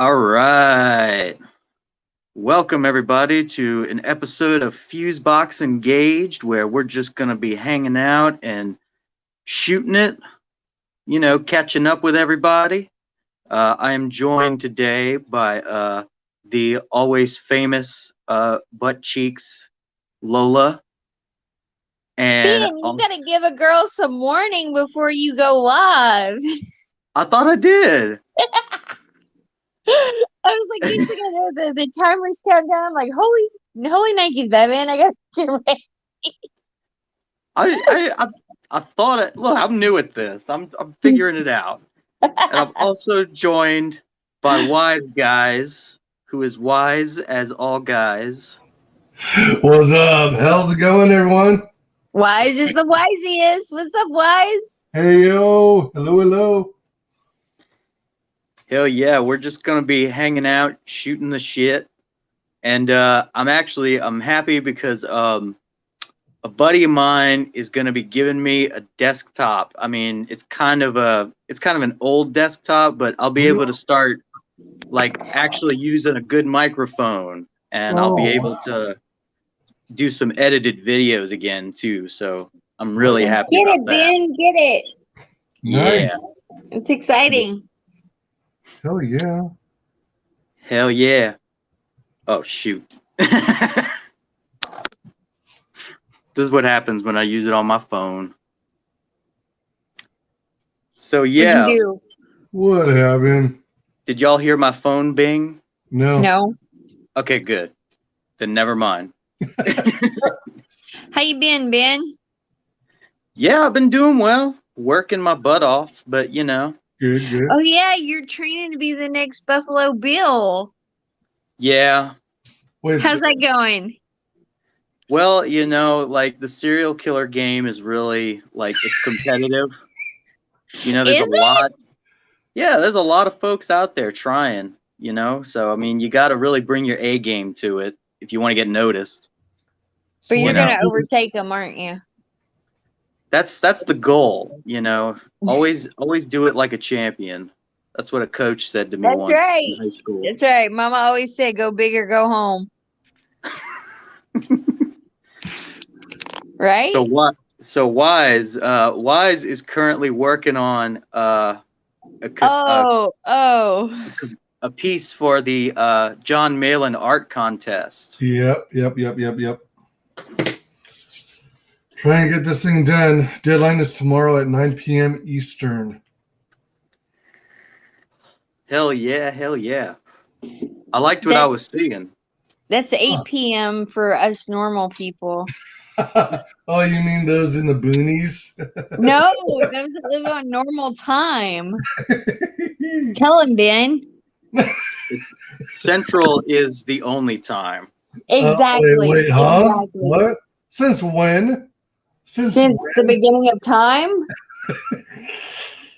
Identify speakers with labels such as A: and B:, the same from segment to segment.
A: All right. Welcome, everybody, to an episode of Fusebox Engaged, where we're just going to be hanging out and shooting it, catching up with everybody. I am joined today by the always famous Butt Cheeks Lola. And
B: Ben, you gotta give a girl some warning before you go live.
A: I thought I did.
B: I was like, you should get the timer's countdown. I'm like, holy Nikes, Batman! I gotta get ready.
A: I thought it. Look, I'm new at this. I'm figuring it out. And I'm also joined by Wise Guys, who is wise as all guys.
C: What's up? How's it going, everyone?
B: Wise is the wisest. What's up, Wise?
C: Hey, yo. Hello.
A: Hell yeah, we're just gonna be hanging out, shooting the shit. And I'm happy because a buddy of mine is gonna be giving me a desktop. I mean, it's kind of an old desktop, but I'll be able to start like actually using a good microphone, and I'll be able to do some edited videos again too. So I'm really happy.
B: Get
A: about
B: it,
A: that.
B: Ben. Get it.
A: Yeah.
B: It's exciting.
C: Hell yeah.
A: Hell yeah. Oh shoot. This is what happens when I use it on my phone. So yeah.
B: What'd you
C: What happened?
A: Did y'all hear my phone bing?
C: No.
B: do? No.
A: Okay, good. Then never mind.
B: How you been, Ben?
A: Yeah, I've been doing well. Working my butt off, but
C: Good.
B: Oh yeah, you're training to be the next Buffalo Bill.
A: Yeah.
C: Wait.
B: How's that going?
A: Well, like the serial killer game is really like it's competitive. There's
B: Is
A: a lot. Yeah, there's a lot of folks out there trying, So I mean, you got to really bring your A game to it if you want to get noticed.
B: But you're gonna overtake them, aren't you?
A: That's the goal, Always do it like a champion. That's what a coach said to me once in high school.
B: That's right. Mama always said, "Go big or go home." Right?
A: So what? So Wise is currently working on a piece for the John Malin art contest.
C: Yep. Try and get this thing done. Deadline is tomorrow at 9 p.m. Eastern.
A: Hell yeah. I liked what I was seeing.
B: That's 8 p.m. for us normal people.
C: Oh, you mean those in the boonies?
B: No, those that live on normal time. Tell him, Ben.
A: Central is the only time.
B: Exactly.
C: Wait, huh?
B: Exactly.
C: What? Since when?
B: Since the beginning of time?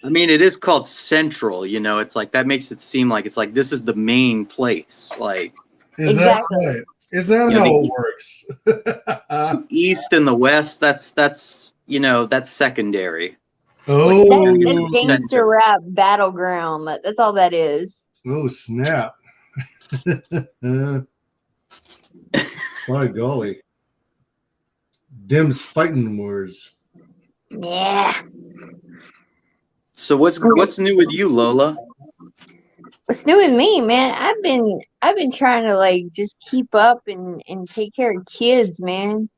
A: I mean, it is called Central, it's like that makes it seem like it's like this is the main place. Like,
C: Exactly. That right? Is that how it works?
A: East and the West, that's secondary.
C: Oh,
B: that's gangster rap battleground. That's all that is.
C: Oh, snap. My golly. Dim's fighting wars.
B: Yeah.
A: So what's new with you, Lola?
B: What's new with me, man? I've been trying to like just keep up and take care of kids, man.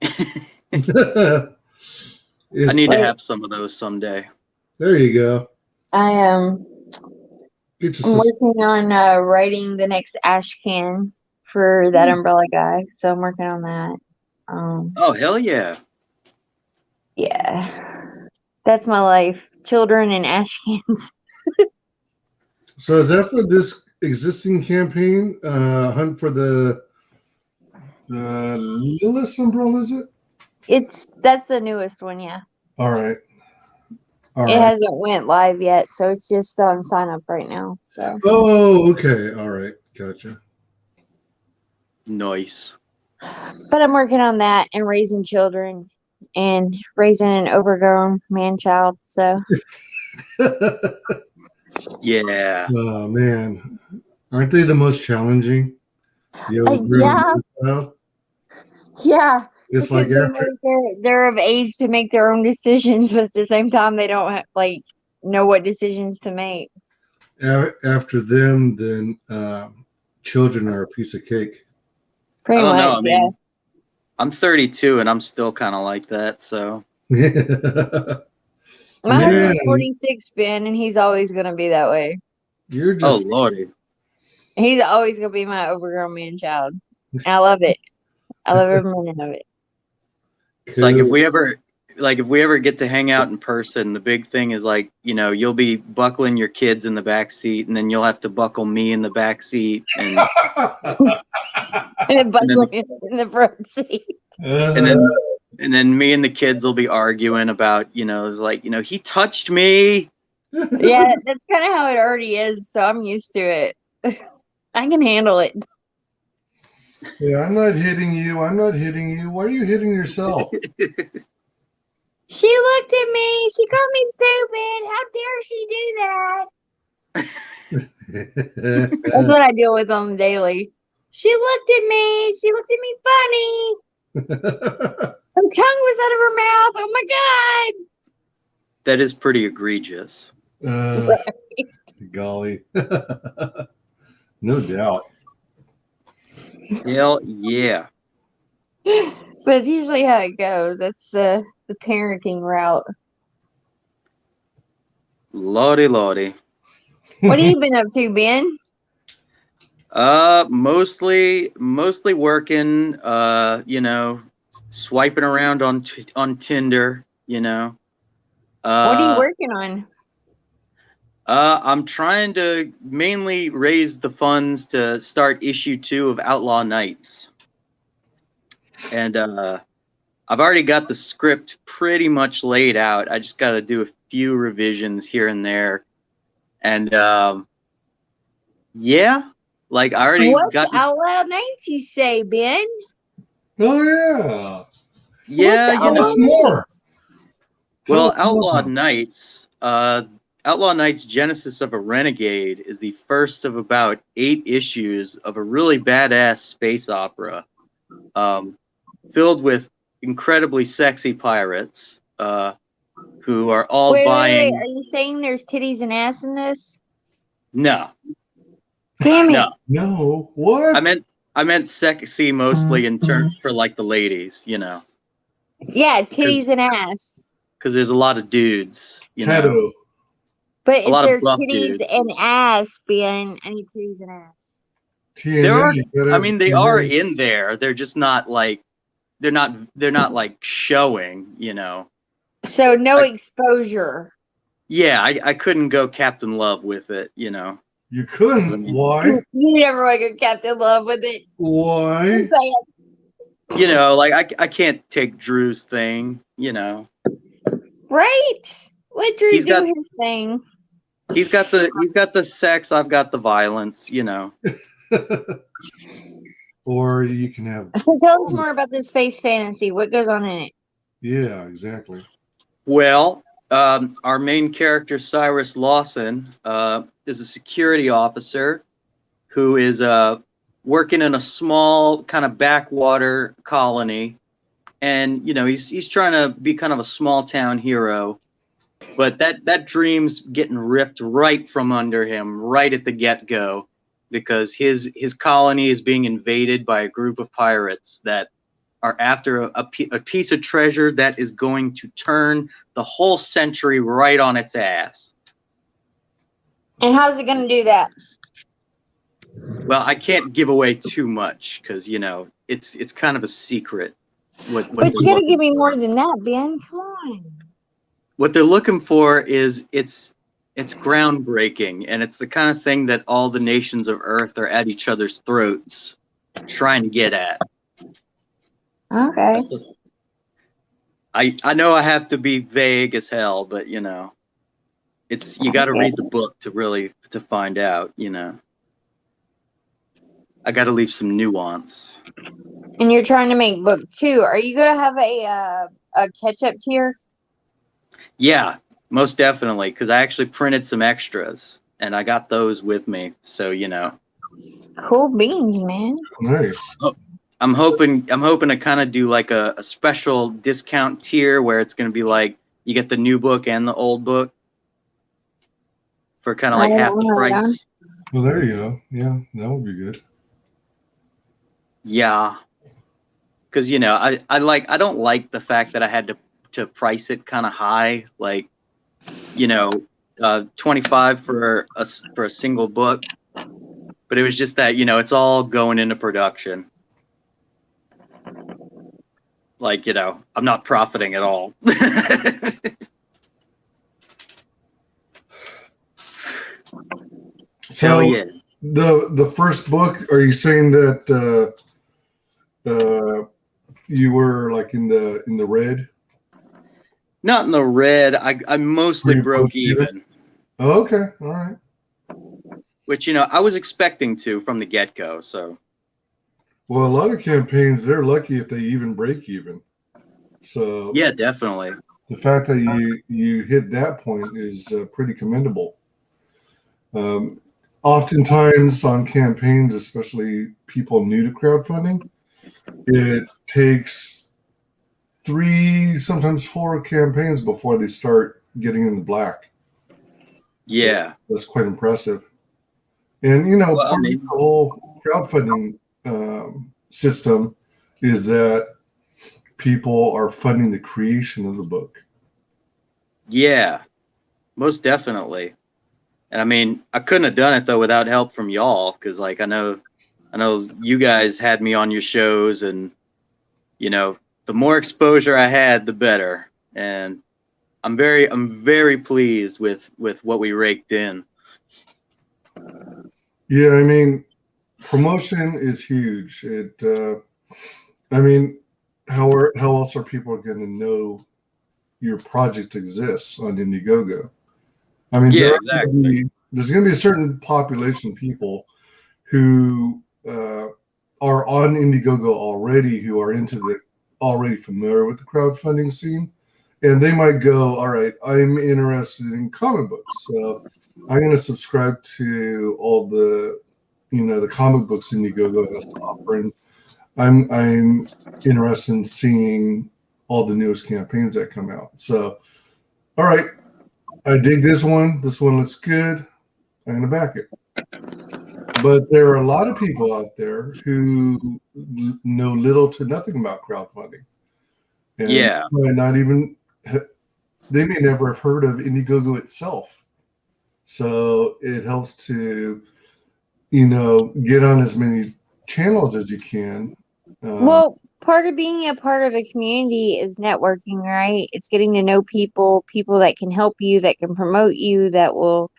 A: I need to have some of those someday.
C: There you go.
B: I am working on writing the next ash can for that umbrella guy, so I'm working on that.
A: Oh hell yeah!
B: Yeah, that's my life. Children and ash cans.
C: So is that for this existing campaign? Hunt for the littlest umbrella, is it?
B: That's the newest one, yeah.
C: All right.
B: It hasn't went live yet, so it's just on sign up right now. So.
C: Oh, okay. All right. Gotcha.
A: Nice.
B: But I'm working on that and raising children and raising an overgrown man child. So
A: Yeah.
C: Oh man, aren't they the most challenging? The overgrown
B: Yeah,
C: child.
B: yeah.
C: It's like
B: Because they
C: after
B: know they're of age to make their own decisions, but at the same time, they don't like know what decisions to make.
C: after them, then children are a piece of cake.
A: I
B: Pretty
A: don't know.
B: much,
A: I
B: yeah.
A: mean, I'm 32 and I'm still kind of like that. So,
B: My
C: Man,
B: husband's 46, Ben, and he's always gonna be that way.
C: you're
A: oh
C: just
A: lordy,
B: He's always gonna be my overgrown man child. And I love it. I love every minute of it.
A: it's like
C: cool.
A: if we ever get to hang out in person, the big thing is like, you'll be buckling your kids in the back seat, and then you'll have to buckle me in the back seat, and
B: And it bugs
A: then
B: me in the front seat.
A: and then and then me and the kids will be arguing about, it's like, he touched me.
B: Yeah, that's kind of how it already is, so I'm used to it. I can handle it.
C: Yeah, I'm not hitting you. I'm not hitting you. Why are you hitting yourself?
B: She looked at me. She called me stupid. How dare she do that? That's what I deal with on the daily. She looked at me. She looked at me funny. Her tongue was out of her mouth. Oh my God.
A: That is pretty egregious.
C: Golly. No doubt.
A: Hell yeah.
B: But it's usually how it goes. That's the parenting route.
A: Lordy, lordy.
B: What have you been up to, Ben?
A: Mostly working, swiping around on Tinder,
B: What are you working on?
A: I'm trying to mainly raise the funds to start issue 2 of Outlaw Nights. And I've already got the script pretty much laid out. I just got to do a few revisions here and there. And yeah, like I already
B: What's
A: got
B: Outlaw Nights, you say, Ben?
C: Oh yeah.
A: yeah,
B: What's
C: Tell us more.
A: Well,
C: Tell us more.
A: Outlaw Nights Genesis of a Renegade is the first of about 8 issues of a really badass space opera, filled with incredibly sexy pirates, who are all
B: Wait.
A: buying.
B: Are you saying there's titties and ass in this?
A: No,
B: Damn it.
A: no.
C: No. What?
A: I meant sexy mostly in terms for like the ladies,
B: Yeah, titties and ass.
A: because there's a lot of dudes,
C: Tattoo.
B: But
A: a
B: is
A: lot of
B: there
A: buff
B: titties
A: dudes.
B: and ass, Ben? I need titties and ass.
A: There are,
C: TNA.
A: I mean, they are in there. They're just not like they're not like showing,
B: So no exposure.
A: Yeah, I couldn't go Captain Love with it,
C: You couldn't.
A: I mean,
C: Why?
B: You never want to go Captain Love with it.
C: Why?
B: Just say it.
A: like I can't take Drew's thing,
B: Right? Let Drew
A: He's
B: do
A: got-
B: his thing.
A: He's got the sex, I've got the violence,
C: Or you can have.
B: So tell us more about this space fantasy. What goes on in it?
C: Yeah, exactly.
A: Well, our main character Cyrus Lawson is a security officer who is working in a small kind of backwater colony, and he's trying to be kind of a small town hero, but that dream's getting ripped right from under him right at the get-go, because his colony is being invaded by a group of pirates that are after a piece of treasure that is going to turn the whole century right on its ass.
B: And how's it going to do that?
A: Well, I can't give away too much because it's kind of a secret. What
B: But you got to give me more than that, Ben. Come on.
A: What they're looking for is it's groundbreaking, and it's the kind of thing that all the nations of Earth are at each other's throats trying to get at.
B: Okay.
A: I know I have to be vague as hell, but you got to read the book to find out. I got to leave some nuance.
B: And you're trying to make book 2. Are you going to have a catch up tier?
A: Yeah, most definitely, because I actually printed some extras. and I got those with me. So, you know,
B: Cool beans, man.
C: Nice.
A: I'm hoping to kind of do like a special discount tier where it's going to be like you get the new book and the old book for kind of like half the price.
C: Well, there you go. Yeah, that would be good.
A: Yeah, because you know I don't like the fact that I had to price it kind of high, like, you know, 25 for a single book, but it was just that, you know, it's all going into production. Like, you know, I'm not profiting at all.
C: So
A: Hell yeah.
C: the first book, are you saying that you were like in the red?
A: Not in the red. I mostly broke even.
C: Oh, okay, all right.
A: Which, you know, I was expecting to from the get-go. So
C: Well, a lot of campaigns, they're lucky if they even break even. So
A: yeah, definitely.
C: the fact that you hit that point is pretty commendable. Oftentimes on campaigns, especially people new to crowdfunding, it takes 3, sometimes 4 campaigns before they start getting in the black.
A: Yeah.
C: So that's quite impressive. And, you know,
A: Well,
C: part of the whole crowdfunding system is that people are funding the creation of the book.
A: yeah, most definitely. And I mean, I couldn't have done it though without help from y'all, because like I know you guys had me on your shows, and you know, the more exposure I had, the better. And I'm very pleased with what we raked in.
C: Yeah, I mean, promotion is huge. I mean, how else are people going to know your project exists on Indiegogo? I mean,
A: Yeah, exactly.
C: there's going to be a certain population of people who are on Indiegogo already, who are already familiar with the crowdfunding scene, and they might go, all right, I'm interested in comic books, so I'm going to subscribe to all the the comic books Indiegogo has to offer, and I'm interested in seeing all the newest campaigns that come out. So, all right, I dig this one. This one looks good. I'm gonna back it. But there are a lot of people out there who know little to nothing about crowdfunding, and
A: Yeah.
C: might not even they may never have heard of Indiegogo itself. So it helps to get on as many channels as you can.
B: Well, part of being a part of a community is networking, right? It's getting to know people that can help you, that can promote you, that will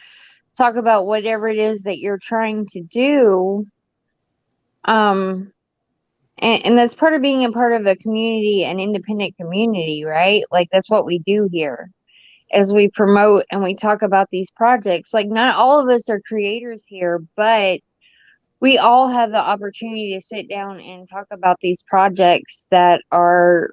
B: talk about whatever it is that you're trying to do. And that's part of being a part of a community, an independent community, right? Like that's what we do here as we promote and we talk about these projects. Like not all of us are creators here, but we all have the opportunity to sit down and talk about these projects that are,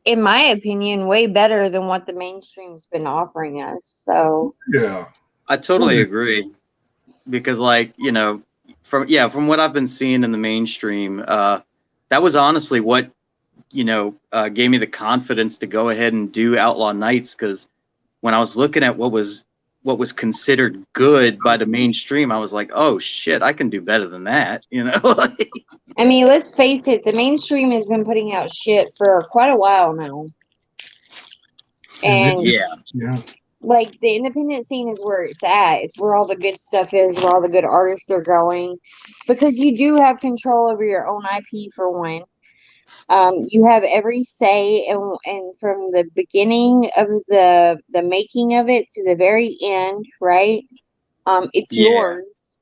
B: in my opinion, way better than what the mainstream's been offering us. So
C: Yeah,
A: I totally agree, because like, you know, from what I've been seeing in the mainstream, that was honestly what, you know, gave me the confidence to go ahead and do Outlaw Nights, because when I was looking at what was considered good by the mainstream, I was like, oh shit, I can do better than that, you know.
B: I mean, let's face it, the mainstream has been putting out shit for quite a while now. And
C: yeah,
B: like the independent scene is where it's at. It's where all the good stuff is, where all the good artists are going. Because you do have control over your own IP for one. You have every say, and from the beginning of the making of it to the very end, right? It's
A: Yeah.
B: yours.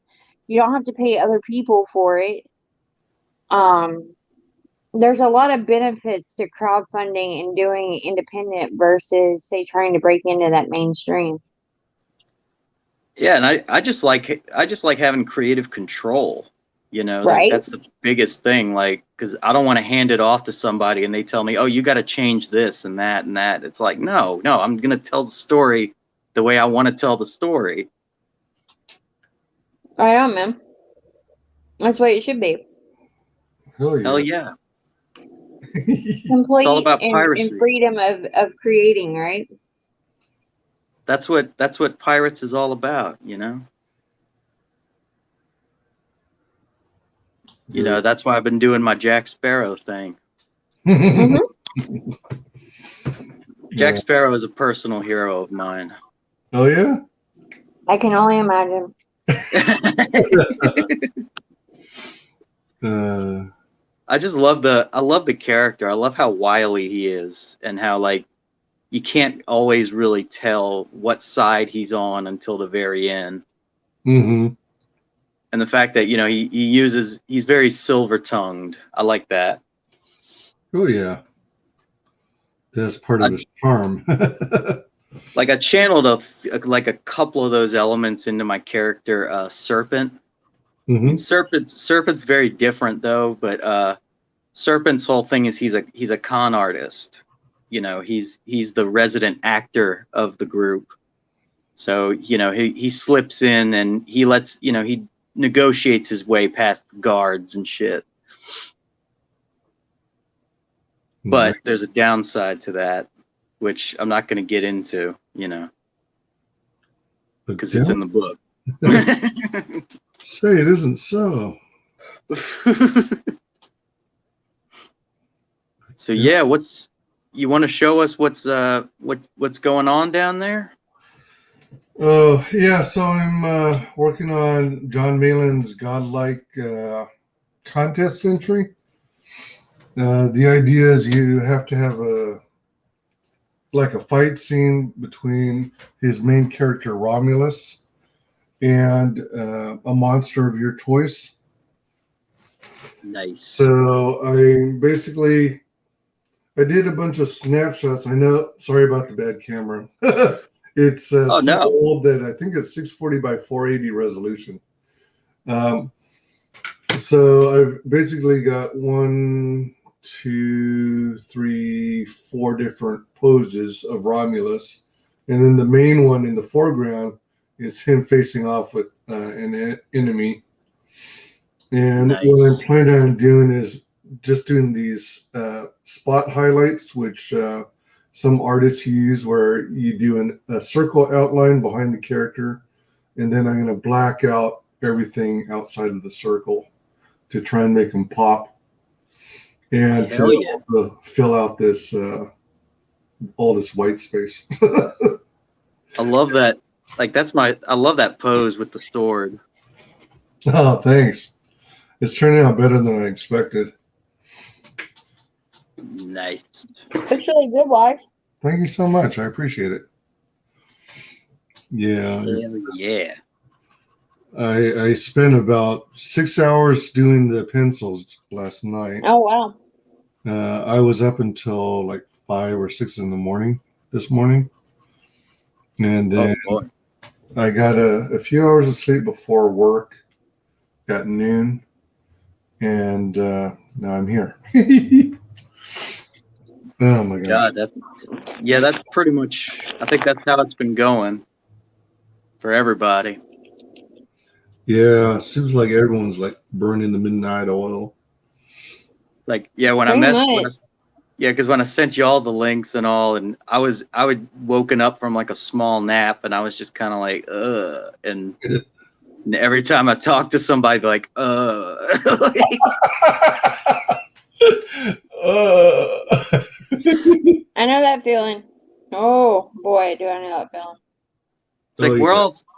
B: You don't have to pay other people for it. There's a lot of benefits to crowdfunding and doing independent versus, say, trying to break into that mainstream.
A: Yeah, and I just like having creative control. You know, like
B: Right?
A: that's the biggest thing. Like, because I don't want to hand it off to somebody and they tell me, "Oh, you got to change this and that and that." It's like, no, I'm gonna tell the story the way I want to tell the story.
B: Right on, man. That's the way it should be.
C: Hell yeah.
A: Hell yeah. It's all
B: Complete
A: about
B: and
A: piracy.
B: freedom of creating, right?
A: That's what pirates is all about, you know? You know, that's why I've been doing my Jack Sparrow thing.
B: Mhm.
A: Jack Sparrow is a personal hero of mine.
C: Oh yeah.
B: I can only imagine.
C: Uh,
A: I love the character. I love how wily he is and how like you can't always really tell what side he's on until the very end.
C: mm-hmm.
A: And the fact that, you know, he's very silver tongued. I like that.
C: Oh yeah. That's part of his charm.
A: Like I channeled like a couple of those elements into my character, Serpent. I mean, Serpent's very different though, but Serpent's whole thing is he's a con artist. You know, he's the resident actor of the group. So, you know, he slips in and he lets, you know, he negotiates his way past guards and shit. But there's a downside to that, which I'm not going to get into, you know, because it's in the book.
C: Say it isn't so.
A: So yeah, you want to show us what's going on down there?
C: Oh yeah, so I'm working on John Malin's godlike contest entry. The idea is you have to have a fight scene between his main character Romulus and a monster of your choice.
A: Nice.
C: So I did a bunch of snapshots. I know. Sorry about the bad camera. It's so old that I think it's 640 by 480 resolution. So I've basically got 1, 2, 3, 4 different poses of Romulus, and then the main one in the foreground is him facing off with an enemy. And what I'm planning on doing is just doing these spot highlights, which some artists use, where you do a circle outline behind the character, and then I'm going to black out everything outside of the circle to try and make them pop, and to fill out this all this white space.
A: I love that. Like I love that pose with the sword.
C: Oh, thanks. It's turning out better than I expected.
A: Nice.
B: It's really good, Wise.
C: Thank you so much. I appreciate it. Yeah.
A: Hell yeah.
C: I spent about 6 hours doing the pencils last night.
B: Oh, wow.
C: I was up until like 5 or 6 in the morning this morning. And then I got a few hours of sleep before work at noon. And now I'm here. Oh my gosh.
A: God, that's pretty much, I think that's how it's been going for everybody.
C: Yeah, seems like everyone's like burning the midnight oil.
A: Like, yeah, because when I sent you all the links and all, and I would woken up from like a small nap, and I was just kind of like, and every time I talk to somebody, like,
B: I know that feeling. Oh boy, do I know that feeling.
A: It's like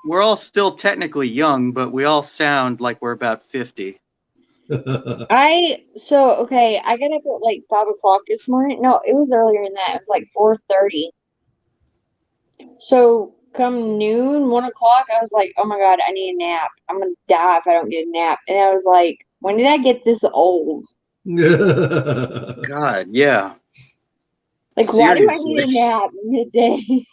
A: we're all still technically young, but we all sound like we're about 50.
B: I got up at like 5 o'clock this morning. No, it was earlier than that. It was like 4:30. So come noon, 1 o'clock, I was like, oh my God, I need a nap. I'm gonna die if I don't get a nap. And I was like, when did I get this old?
A: God, yeah.
B: Like, seriously. Why do I need a nap midday?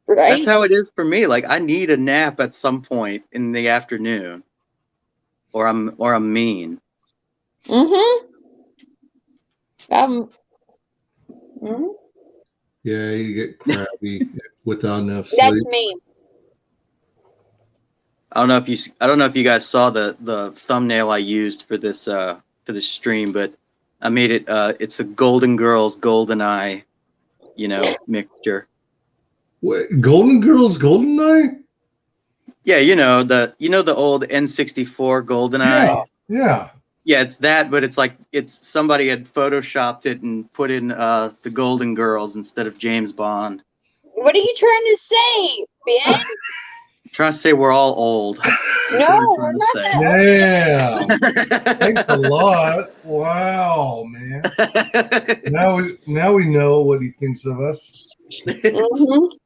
B: Right?
A: That's how it is for me. Like, I need a nap at some point in the afternoon, or I'm mean.
B: Mm-hmm.
C: Yeah, you get crabby without enough sleep.
B: That's me.
A: I don't know if you guys saw the thumbnail I used for this stream, but I made it. It's a Golden Girls, Golden Eye, mixture.
C: Wait, Golden Girls, Golden Eye?
A: Yeah, the old N64 Golden Eye.
C: Yeah.
A: Yeah, it's that, but it's like somebody had photoshopped it and put in the Golden Girls instead of James Bond.
B: What are you trying to say, Ben?
A: I'm trying to say we're all old.
B: No, we're not that old.
C: Yeah. Thanks a lot. Wow, man. Now we know what he thinks of us.
B: Mm-hmm.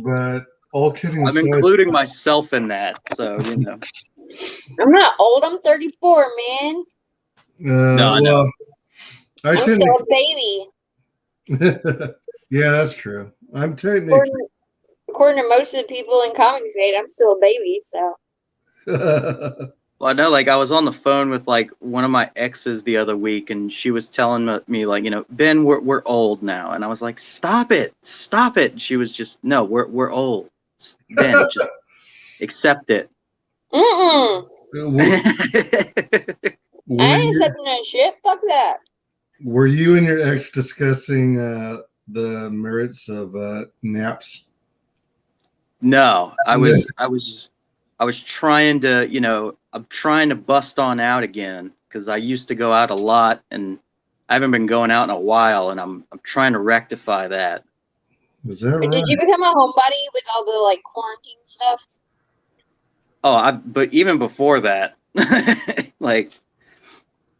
C: But all kidding aside,
A: I'm including myself in that, so
B: I'm not old. I'm 34, man.
A: No, I know.
C: I
B: I'm still a baby.
C: Yeah, that's true. I'm technically.
B: According to most of the people in Comics Gate, I'm still a baby. So.
A: Well, I know, like, I was on the phone with like one of my exes the other week, and she was telling me like, Ben, we're old now, and I was like, stop it. And she was just, no, we're old. Ben, just accept it.
B: I ain't accepting that shit. Fuck that.
C: Were you and your ex discussing the merits of naps?
A: No, I was trying to, I'm trying to bust on out again because I used to go out a lot and I haven't been going out in a while, and I'm trying to rectify that.
C: Is that right?
B: Did you become a homebody with all the like quarantine stuff?
A: Oh, but even before that, like,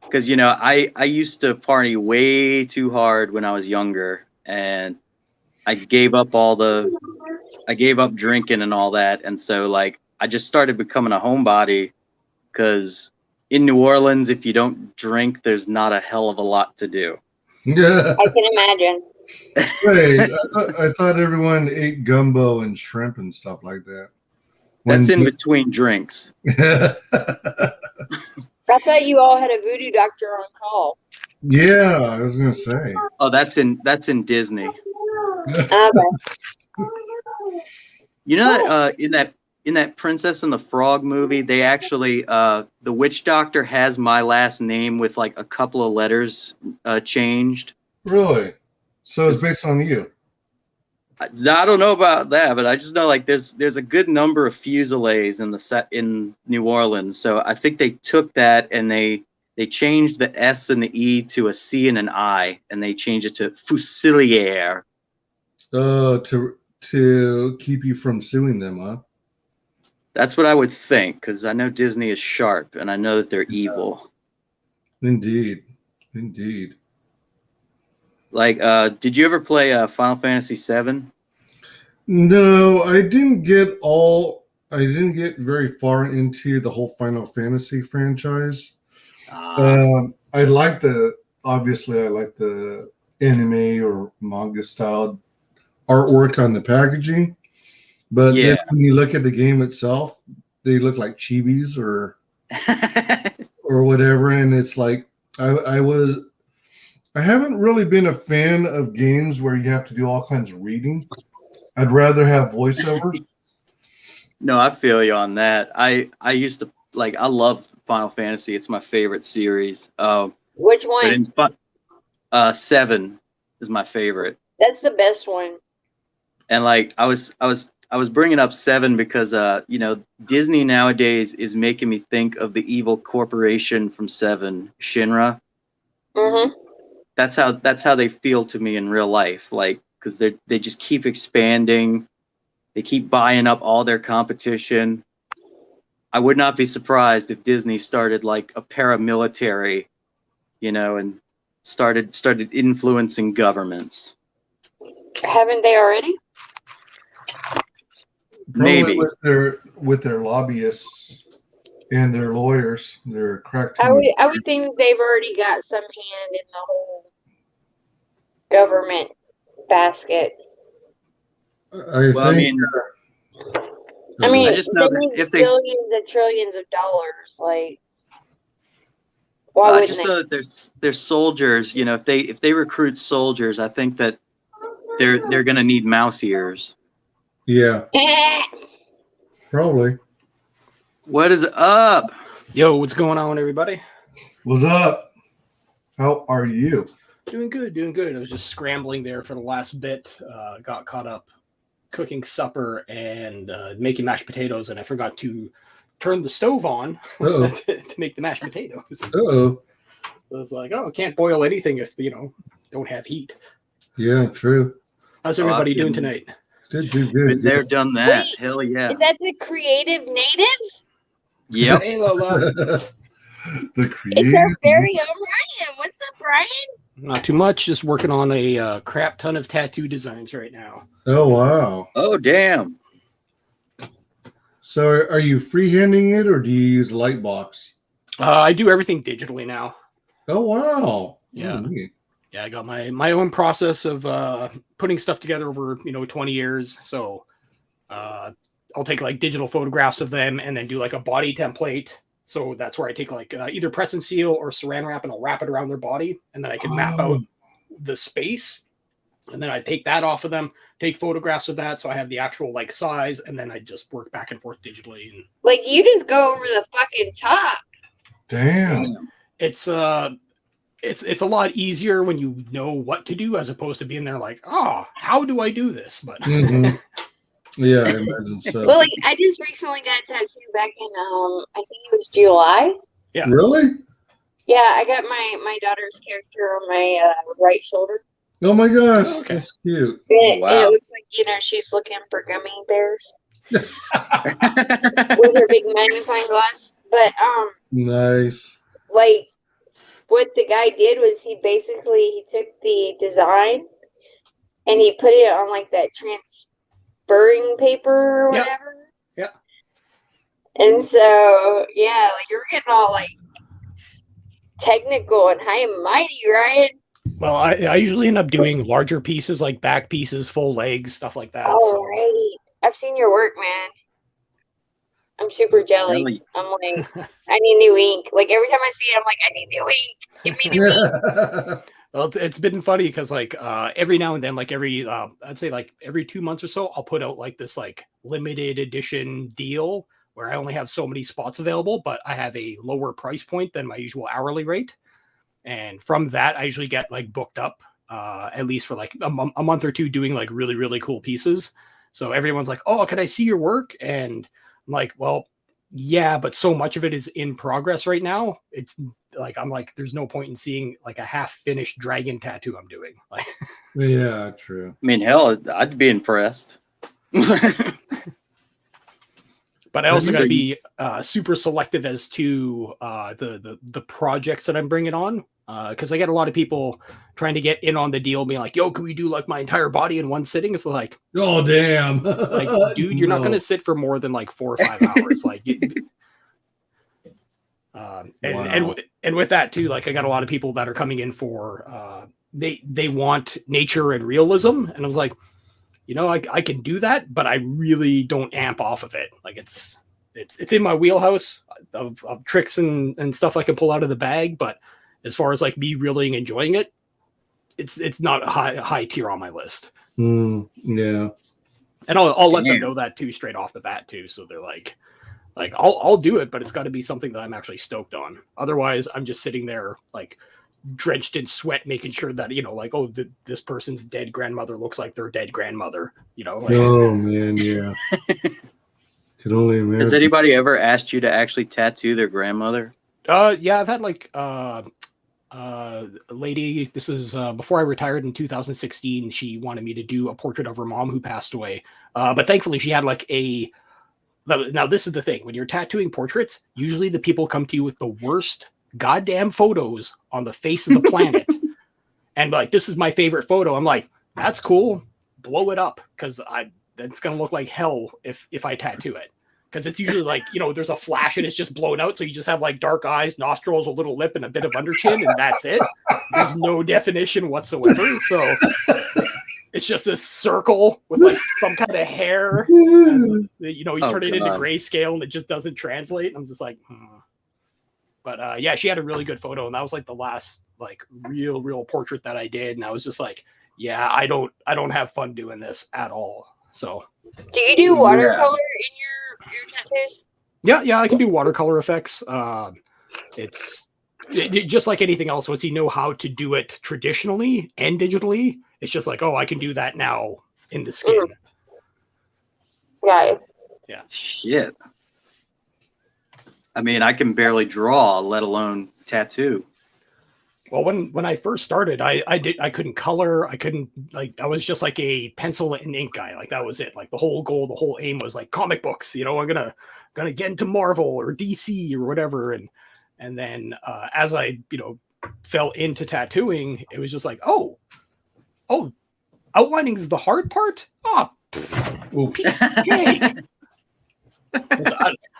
A: because I used to party way too hard when I was younger, and I gave up drinking and all that, and so like I just started becoming a homebody, because in New Orleans, if you don't drink, there's not a hell of a lot to do.
C: Yeah.
B: I can imagine.
C: Wait, I thought everyone ate gumbo and shrimp and stuff like that.
A: That's in between drinks.
B: I thought you all had a voodoo doctor on call.
C: Yeah, I was gonna say.
A: Oh, that's in Disney.
B: Okay.
A: You know that in that Princess and the Frog movie, they actually the witch doctor has my last name with like a couple of letters changed.
C: Really? So it's based on you?
A: I don't know about that, but I just know like there's a good number of Fusiliers in the set in New Orleans, so I think they took that and they changed the S and the E to a C and an I, and they changed it to Fusilier.
C: To keep you from suing them, huh?
A: That's what I would think, because I know Disney is sharp, and I know that they're evil.
C: Indeed.
A: Like, did you ever play Final Fantasy VII?
C: No, I didn't get very far into the whole Final Fantasy franchise. I like the anime or manga style artwork on the packaging, but then when you look at the game itself, they look like chibis or whatever, and it's like I haven't really been a fan of games where you have to do all kinds of reading. I'd rather have voiceovers. No,
A: I feel you on that. I used to I love Final Fantasy. It's my favorite series.
B: Which one?
A: 7 is my favorite.
B: That's the best one.
A: And like I was bringing up 7 because Disney nowadays is making me think of the evil corporation from 7, Shinra.
B: Mm-hmm.
A: That's how they feel to me in real life, like, because they just keep expanding, they keep buying up all their competition. I would not be surprised if Disney started like a paramilitary, and started influencing governments.
B: Haven't they already?
A: Maybe
C: with their lobbyists and their lawyers, their crack team.
B: I would think they've already got some hand in the whole government basket.
C: I
A: just know that if they
B: billions and trillions of dollars, like, why wouldn't
A: I just know that there's soldiers. If they recruit soldiers, I think that they're gonna need mouse ears.
C: Yeah. Probably.
A: What is up?
D: Yo, what's going on, everybody?
C: What's up? How are you?
D: Doing good, doing good. I was just scrambling there for the last bit. Got caught up cooking supper and making mashed potatoes, and I forgot to turn the stove on to make the mashed potatoes.
C: Uh-oh.
D: I was like, oh, can't boil anything if, don't have heat.
C: Yeah, true.
D: How's everybody doing tonight?
C: Good.
A: Been there, done that.
B: Wait,
A: Hell yeah.
B: Is that the creative native?
A: Yep.
D: Hey, Lola.
C: The creative.
B: It's our very own Ryan. What's up, Ryan?
D: Not too much. Just working on a crap ton of tattoo designs right now.
C: Oh, wow.
A: Oh, damn.
C: So are you freehanding it or do you use Lightbox?
D: I do everything digitally now.
C: Oh, wow.
D: Yeah.
C: Oh, neat.
D: Yeah, I got my own process of putting stuff together over 20 years. So I'll take like digital photographs of them and then do like a body template. So that's where I take like either press and seal or saran wrap, and I'll wrap it around their body, and then I can map out the space, and then I take that off of them, take photographs of that, so I have the actual like size, and then I just work back and forth digitally. And
B: Like, you just go over the fucking top.
C: Damn.
D: it's a lot easier when you know what to do as opposed to being there like, oh, how do I do this? But
C: Mhm. Yeah, I imagine so.
B: Well, like, I just recently got tattooed back in, I think it was July.
D: Yeah.
C: Really?
B: Yeah, I got my daughter's character on my right shoulder.
C: Oh my gosh,
D: Okay.
C: that's cute.
B: And
A: Wow.
B: it looks like, she's looking for gummy bears with her big magnifying glass. But,
C: Nice.
B: like, what the guy did was he took the design and he put it on like that transferring paper or
D: Yep.
B: whatever.
D: Yeah.
B: And so, yeah, like, you're getting all like technical and high and mighty, right?
D: well, I usually end up doing larger pieces, like back pieces, full legs, stuff like that.
B: All
D: So
B: right. I've seen your work, man. I'm super jelly.
A: Jelly.
B: I'm like, I need new ink. Like, every time I see it, I'm like, I need new ink. Give me new ink.
D: well, it's been funny because like every now and then, like I'd say like every 2 months or so, I'll put out like this like limited edition deal where I only have so many spots available, but I have a lower price point than my usual hourly rate. And from that, I usually get like booked up at least for like a month or two doing like really, really cool pieces. So everyone's like, oh, can I see your work? And I'm like, well, yeah, but so much of it is in progress right now. It's like, I'm like, there's no point in seeing like a half finished dragon tattoo I'm doing. Like,
C: Yeah, true.
A: I mean, hell, I'd be impressed.
D: but I also got to be super selective as to the projects that I'm bringing on. Because I get a lot of people trying to get in on the deal, being like, yo, can we do like my entire body in one sitting? It's like,
C: Oh, damn.
D: it's like, dude, you're not going to sit for more than like 4 or 5 hours. Like, and with that too, like I got a lot of people that are coming in for they want nature and realism, and I was like, I can do that, but I really don't amp off of it. Like it's in my wheelhouse of tricks and stuff I can pull out of the bag, but as far as like me really enjoying it, it's not a high tier on my list.
C: Yeah.
D: And I'll let them know that too straight off the bat too, so they're like I'll do it, but it's got to be something that I'm actually stoked on. Otherwise, I'm just sitting there like drenched in sweat, making sure that like, oh, this person's dead grandmother looks like their dead grandmother. Like,
C: Oh man, yeah. Could only imagine.
A: Has anybody ever asked you to actually tattoo their grandmother?
D: Yeah, I've had like a lady. This is before I retired in 2016. She wanted me to do a portrait of her mom who passed away, but thankfully she had like a. Now this is the thing: when you're tattooing portraits, usually the people come to you with the worst goddamn photos on the face of the planet, and like, this is my favorite photo. I'm like, that's cool, blow it up, because it's gonna look like hell if I tattoo it. Because it's usually like, there's a flash and it's just blown out. So you just have like dark eyes, nostrils, a little lip, and a bit of underchin, and that's it. There's no definition whatsoever. So it's just a circle with like some kind of hair. And, you turn it into grayscale and it just doesn't translate. I'm just like, But yeah, she had a really good photo. And that was like the last like real portrait that I did. And I was just like, yeah, I don't have fun doing this at all. So
B: do you do watercolor in your tattoos?
D: Yeah, I can do watercolor effects. Just like anything else. Once you know how to do it traditionally and digitally, it's just like, oh, I can do that now in the skin.
B: Right.
D: Yeah.
A: Shit. I mean, I can barely draw, let alone tattoo.
D: Well, when I first started, I couldn't color. I couldn't I was just like a pencil and ink guy. Like that was it. Like the whole goal, the whole aim was like comic books. I'm gonna get into Marvel or DC or whatever. And then as I fell into tattooing, it was just like, oh, outlining is the hard part. Oh, cake.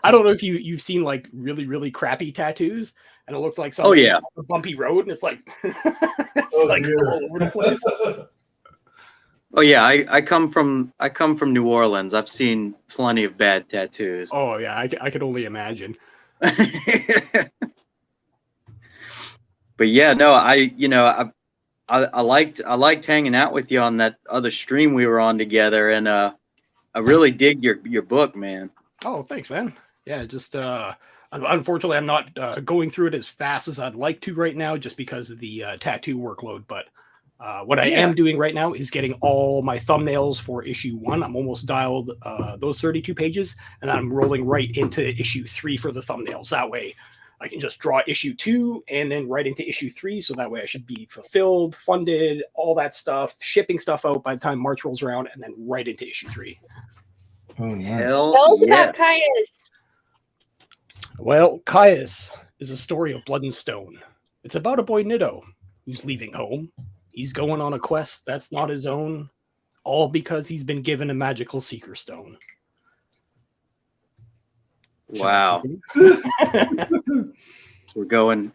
D: I don't know if you've seen like really, really crappy tattoos, and it looks like something
A: yeah,
D: a bumpy road, and it's like
C: dear.
D: all over the place.
A: Oh yeah, I come from New Orleans. I've seen plenty of bad tattoos.
D: Oh yeah, I could only imagine.
A: But yeah, no, I liked hanging out with you on that other stream we were on together, and I really dig your book, man.
D: Oh, thanks, man. Yeah, just unfortunately, I'm not going through it as fast as I'd like to right now, just because of the tattoo workload. But what I am doing right now is getting all my thumbnails for issue 1. I'm almost dialed those 32 pages, and I'm rolling right into issue 3 for the thumbnails. That way, I can just draw issue 2 and then right into issue 3. So that way, I should be fulfilled, funded, all that stuff, shipping stuff out by the time March rolls around, and then right into issue 3.
C: Oh, nice.
A: Hell
B: Tell us
A: yeah.
B: about Caius.
D: Well, Caius is a story of blood and stone. It's about a boy Niddo who's leaving home. He's going on a quest that's not his own, all because he's been given a magical seeker stone.
A: Wow. We're going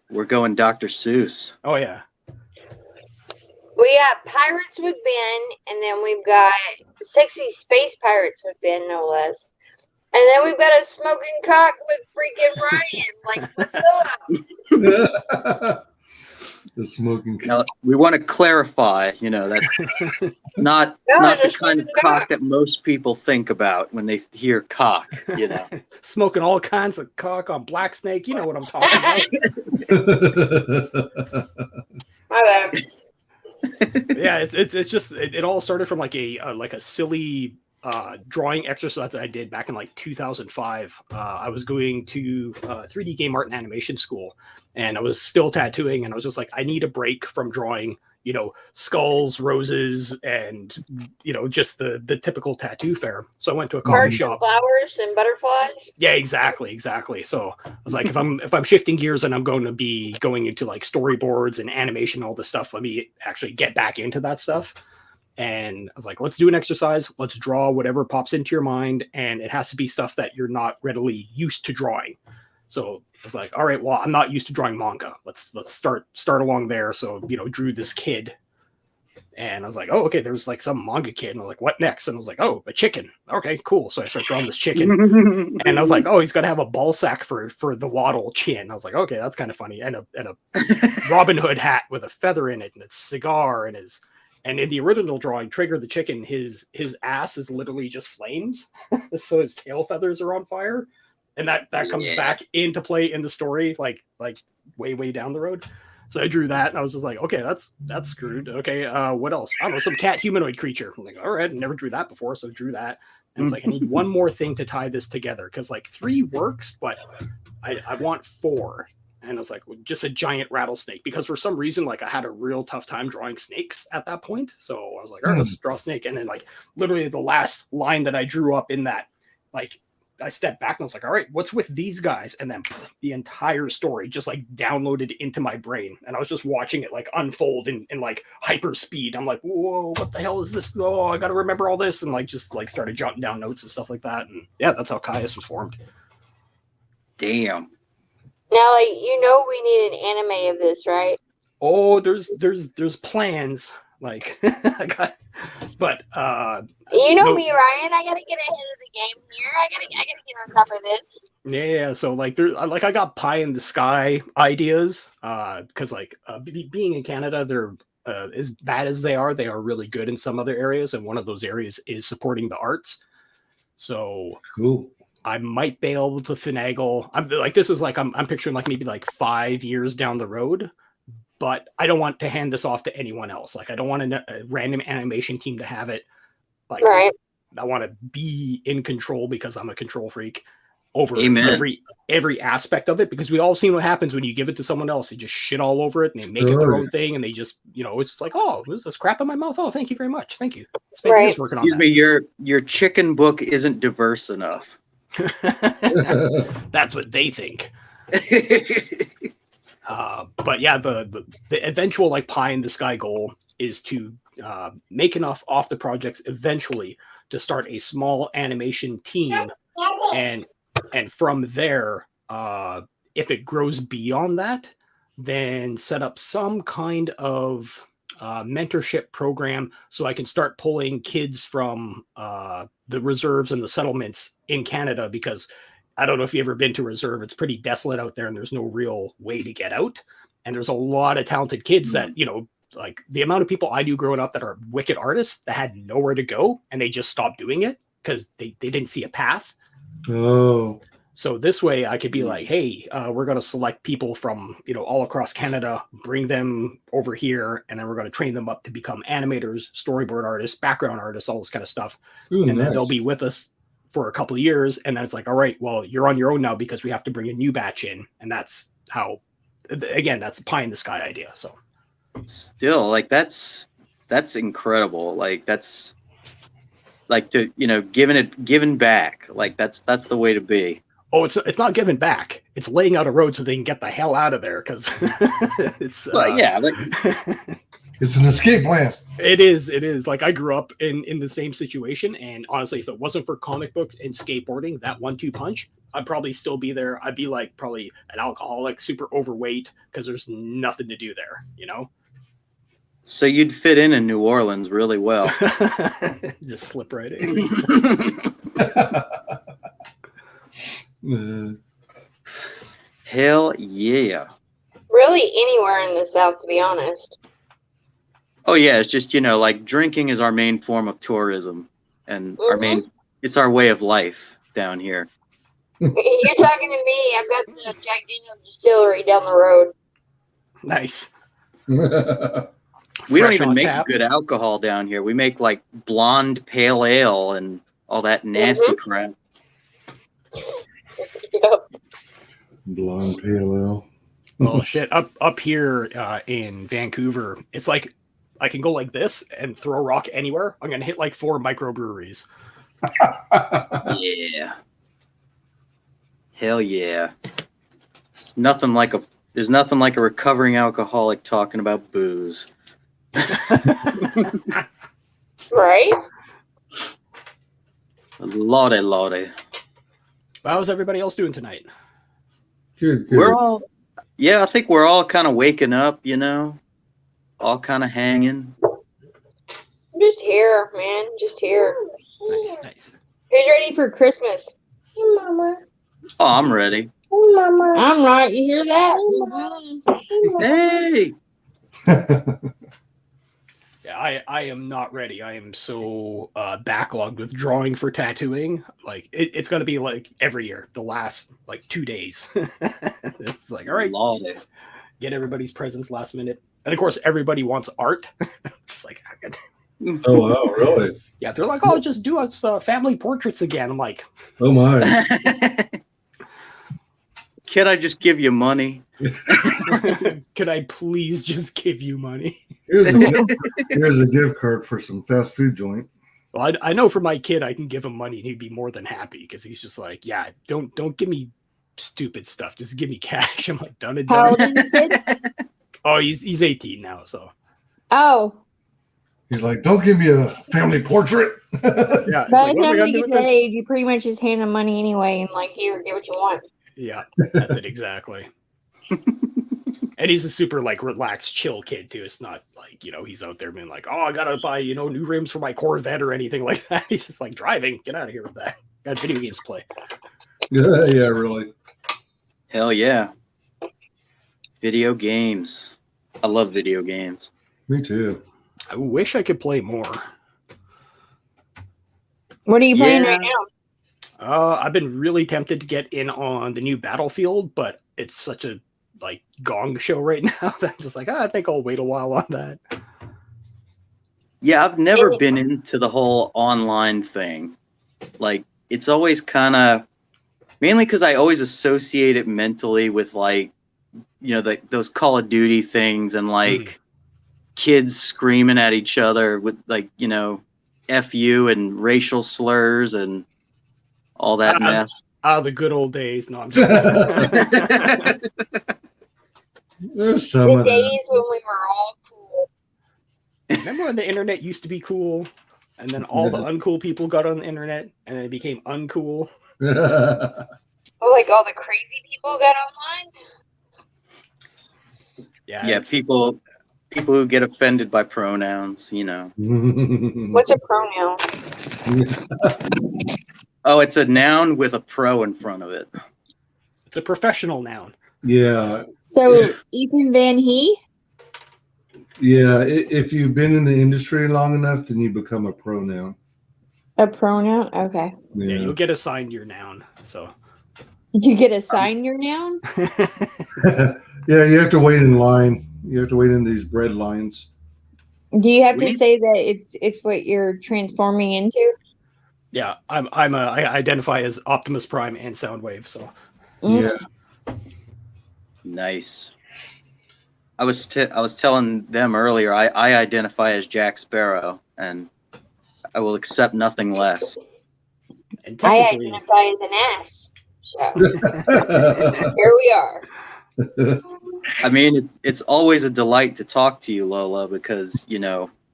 A: Dr. Seuss.
D: Oh yeah.
B: We got Pirates with Ben, and then we've got Sexy Space Pirates with Ben, no less. And then we've got a smoking cock with freaking Ryan. Like, what's up?
C: The smoking.
A: Now, we want to clarify, that's not the kind of cock that most people think about when they hear cock,
D: Smoking all kinds of cock on Black Snake. You know what I'm talking about.
B: My bad.
D: Yeah, it's just it all started from like a silly drawing exercise that I did back in like 2005. I was going to 3D game art and animation school, and I was still tattooing, and I was just like, I need a break from drawing, skulls, roses, and just the typical tattoo fare. So I went to a coffee
B: Hearts
D: shop.
B: and flowers and butterflies.
D: Yeah, exactly. So I was like, if I'm shifting gears and I'm going to be going into like storyboards and animation, all this stuff, let me actually get back into that stuff. And I was like, let's do an exercise. Let's draw whatever pops into your mind, and it has to be stuff that you're not readily used to drawing. So I was like, all right, well, I'm not used to drawing manga. Let's start along there. So drew this kid. And I was like, oh, okay, there's like some manga kid. And I was like, what next? And I was like, oh, a chicken. Okay, cool. So I start drawing this chicken. And I was like, oh, he's got to have a ball sack for the waddle chin. I was like, okay, that's kind of funny. And a Robin Hood hat with a feather in it, and a cigar, and in the original drawing, Trigger the chicken, his ass is literally just flames. So his tail feathers are on fire. And that comes back into play in the story, like way down the road. So I drew that, and I was just like, okay, that's screwed. Okay, what else? I don't know, some cat humanoid creature. I'm like, all right, never drew that before, so I drew that. And it's like, I need one more thing to tie this together, because like 3 works, but I want 4. And I was like, well, just a giant rattlesnake, because for some reason, like I had a real tough time drawing snakes at that point. So I was like, all right, let's just draw a snake. And then like literally the last line that I drew up in that, like I stepped back and I was like, all right, what's with these guys? And then the entire story just like downloaded into my brain. And I was just watching it like unfold in like hyper speed. I'm like, whoa, what the hell is this? Oh, I got to remember all this. And like, just like started jotting down notes and stuff like that. And yeah, that's how Caius was formed.
A: Damn.
B: Now, like, we need an anime of this, right?
D: Oh, there's plans. Like, but
B: no, me, Ryan. I gotta get ahead of the game here. I gotta get on top of this.
D: Yeah. So like, I got pie in the sky ideas. Because like, being in Canada, they're as bad as they are really good in some other areas, and one of those areas is supporting the arts. So
C: cool.
D: I might be able to finagle. I'm like, this is like, I'm picturing like maybe like 5 years down the road, but I don't want to hand this off to anyone else. Like, I don't want a random animation team to have it. Like,
B: Right.
D: I want to be in control because I'm a control freak over
A: Amen.
D: every aspect of it, because we all seen what happens when you give it to someone else. They just shit all over it and they make it their own thing, and they just, it's just like, oh, there's this crap in my mouth. Oh, thank you very much. Thank you. Spent years working on
A: Excuse me, your chicken book isn't diverse enough.
D: that. That's what they think. But yeah, the eventual like pie in the sky goal is to make enough off the projects eventually to start a small animation team, and from there, if it grows beyond that, then set up some kind of mentorship program so I can start pulling kids from the reserves and the settlements in Canada, because I don't know if you've ever been to a reserve. It's pretty desolate out there and there's no real way to get out. And there's a lot of talented kids that, like the amount of people I knew growing up that are wicked artists that had nowhere to go and they just stopped doing it because they didn't see a path.
C: Oh.
D: So this way I could be like, hey, we're going to select people from, all across Canada, bring them over here, and then we're going to train them up to become animators, storyboard artists, background artists, all this kind of stuff.
C: Ooh,
D: and
C: nice.
D: then they'll be with us for a couple of years. And then it's like, all right, well, you're on your own now because we have to bring a new batch in. And that's how, again, that's a pie in the sky idea. So
A: Still, like that's incredible. Like that's like to giving back. Like that's the way to be.
D: Oh, it's not giving back. It's laying out a road so they can get the hell out of there, because it's
A: yeah, like,
C: it's an escape plan.
D: It is. Like I grew up in the same situation, and honestly, if it wasn't for comic books and skateboarding, that 1-2 punch, I'd probably still be there. I'd be like probably an alcoholic, super overweight, because there's nothing to do there,
A: So you'd fit in New Orleans really well.
D: Just slip right in.
A: Hell yeah.
B: Really anywhere in the South, to be honest.
A: Oh yeah, it's just like drinking is our main form of tourism, and it's our way of life down here.
B: You're talking to me. I've got the Jack Daniel's distillery down the road.
D: Nice.
A: We don't even make good alcohol down here. We make like blonde pale ale and all that nasty crap.
B: Yep.
C: Blonde pale ale.
D: Oh shit! Up here in Vancouver, it's like I can go like this and throw a rock anywhere. I'm gonna hit like 4 microbreweries.
A: Yeah. Hell yeah. There's nothing like a recovering alcoholic talking about booze.
B: Right?
A: Lordy.
D: How's everybody else doing tonight?
C: Good.
A: I think we're all kind of waking up, all kind of hanging.
B: I'm just here, man. Just here.
D: Nice.
B: Who's ready for Christmas? Hey, Mama.
A: Oh, I'm ready.
B: Hey, Mama. I'm right. You hear that?
A: Hey.
D: Yeah, I am not ready. I am so backlogged with drawing for tattooing. Like it's gonna be like every year, the last like 2 days. It's like, all right,
A: Lordy.
D: get everybody's presents last minute, and of course everybody wants art. It's like,
C: Oh wow, really?
D: yeah, they're like, oh, just do us family portraits again. I'm like,
C: Oh my.
A: Can I just give you money?
D: could I please just give you money?
C: Here's a gift card for some fast food joint.
D: Well, I know for my kid, I can give him money and he'd be more than happy, because he's just like, yeah, don't give me stupid stuff. Just give me cash. I'm like, done and
B: How
D: done.
B: old is your kid?
D: Oh, he's 18 now, so.
B: Oh.
C: He's like, don't give me a family portrait.
D: Yeah.
B: By
D: Like,
B: the
D: what am I
B: time
D: gonna
B: you
D: do
B: get
D: with
B: to that
D: this?
B: age, you pretty much just hand him money anyway and like, here, get what you want.
D: Yeah, that's it exactly. And he's a super like relaxed, chill kid too. It's not like, he's out there being like, oh, I gotta buy, new rims for my Corvette or anything like that. He's just like, driving, get out of here with that. Got video games to play.
C: Yeah, really.
A: Hell yeah. Video games. I love video games.
C: Me too.
D: I wish I could play more.
B: What are you playing right now?
D: I've been really tempted to get in on the new Battlefield, but it's such a like gong show right now that I'm just like, I think I'll wait a while on that.
A: Yeah, I've never been into the whole online thing. Like, it's always kind of mainly because I always associate it mentally with like, those Call of Duty things and like kids screaming at each other with like, F you and racial slurs and all that mess.
D: The good old days. No, I'm just
C: There's some
B: The
C: of
B: days when we were all cool.
D: Remember when the internet used to be cool, and then all the uncool people got on the internet, and then it became uncool.
C: that.
B: Oh, like all the crazy people got online?
A: Yeah, people who get offended by pronouns,
B: What's a pronoun?
A: Oh, it's a noun with a pro in front of it.
D: It's a professional noun.
C: Yeah.
B: So, Ethan Van He?
C: Yeah. If you've been in the industry long enough, then you become a pronoun.
B: A pronoun? Okay.
D: Yeah, you'll get assigned your noun. So
B: You get assigned your noun?
C: Yeah, you have to wait in line. You have to wait in these bread lines.
B: Do you have to say that it's what you're transforming into?
D: Yeah, I identify as Optimus Prime and Soundwave. So
C: Yeah.
A: Nice. I was telling them earlier. I identify as Jack Sparrow, and I will accept nothing less.
D: and
B: I
D: technically,
B: identify as an ass. So here we are.
A: I mean, it's always a delight to talk to you, Lola, because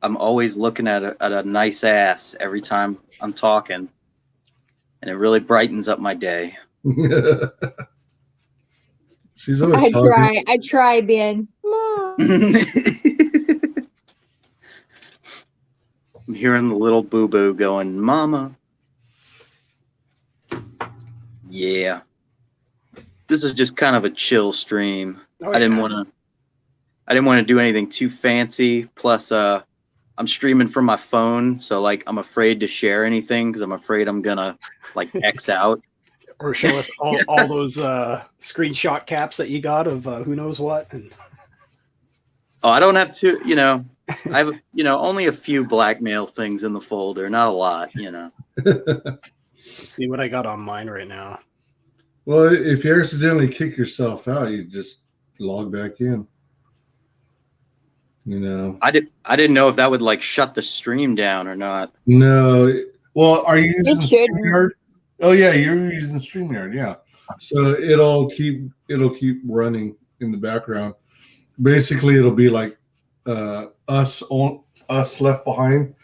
A: I'm always looking at a nice ass every time I'm talking, and it really brightens up my day.
C: She's always talking.
B: I try, Ben.
A: I'm hearing the little boo boo going, "Mama." Yeah. This is just kind of a chill stream. I didn't want to do anything too fancy. Plus, I'm streaming from my phone, so like I'm afraid to share anything because I'm afraid I'm gonna like X out
D: or show us all those screenshot caps that you got of who knows what. And
A: oh, I don't have to. I have only a few blackmail things in the folder, not a lot.
D: Let's see what I got on mine right now.
C: Well, if you accidentally kick yourself out, you just log back in.
A: I didn't know if that would like shut the stream down or not.
C: No. Well, are you using
B: It should.
C: StreamYard? Oh yeah, you're using StreamYard. Yeah. So it'll keep running in the background. Basically, it'll be like us left behind.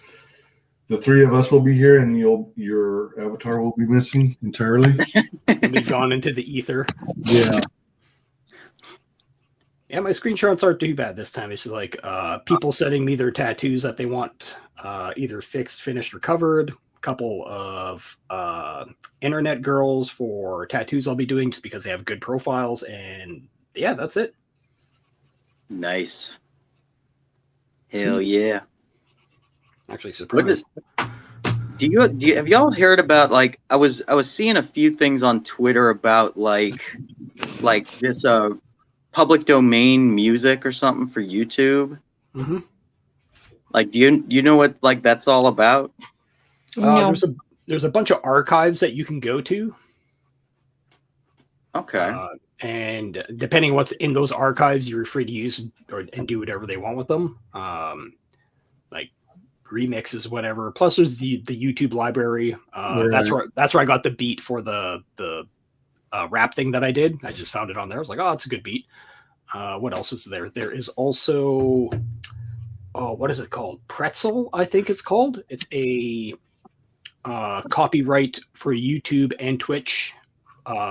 C: The three of us will be here, and your avatar will be missing entirely.
D: It'll be gone into the ether.
C: Yeah.
D: Yeah, my screenshots aren't too bad this time. It's just like people sending me their tattoos that they want either fixed, finished, or covered. A couple of internet girls for tattoos I'll be doing just because they have good profiles. And yeah, that's it.
A: Nice. Hell yeah.
D: Actually, surprised.
A: Have y'all heard about like I was seeing a few things on Twitter about like this public domain music or something for YouTube?
D: Mm-hmm.
A: Like, do you know what like that's all about?
B: No.
D: There's a bunch of archives that you can go to.
A: Okay.
D: And depending what's in those archives, you're free to use and do whatever they want with them. Like remixes, whatever. Plus, there's the YouTube library.
C: Right.
D: That's where I got the beat for the rap thing that I did. I just found it on there. I was like, oh, it's a good beat. What else is there? There is also, what is it called? Pretzel, I think it's called. It's a copyright for YouTube and Twitch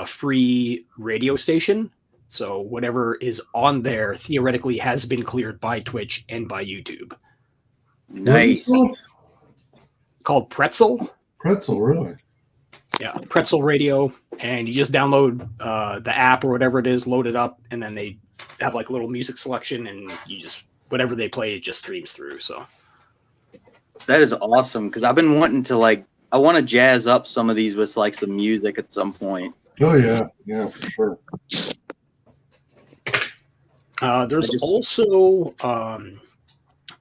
D: free radio station. So whatever is on there theoretically has been cleared by Twitch and by YouTube.
A: Nice.
D: Called Pretzel.
C: Pretzel, really?
D: Yeah, Pretzel Radio, and you just download the app or whatever it is, load it up, and then they have like a little music selection, and you just whatever they play, it just streams through. So
A: that is awesome because I've been wanting to like I want to jazz up some of these with like some music at some point.
C: Oh yeah, yeah, for sure.
D: There's also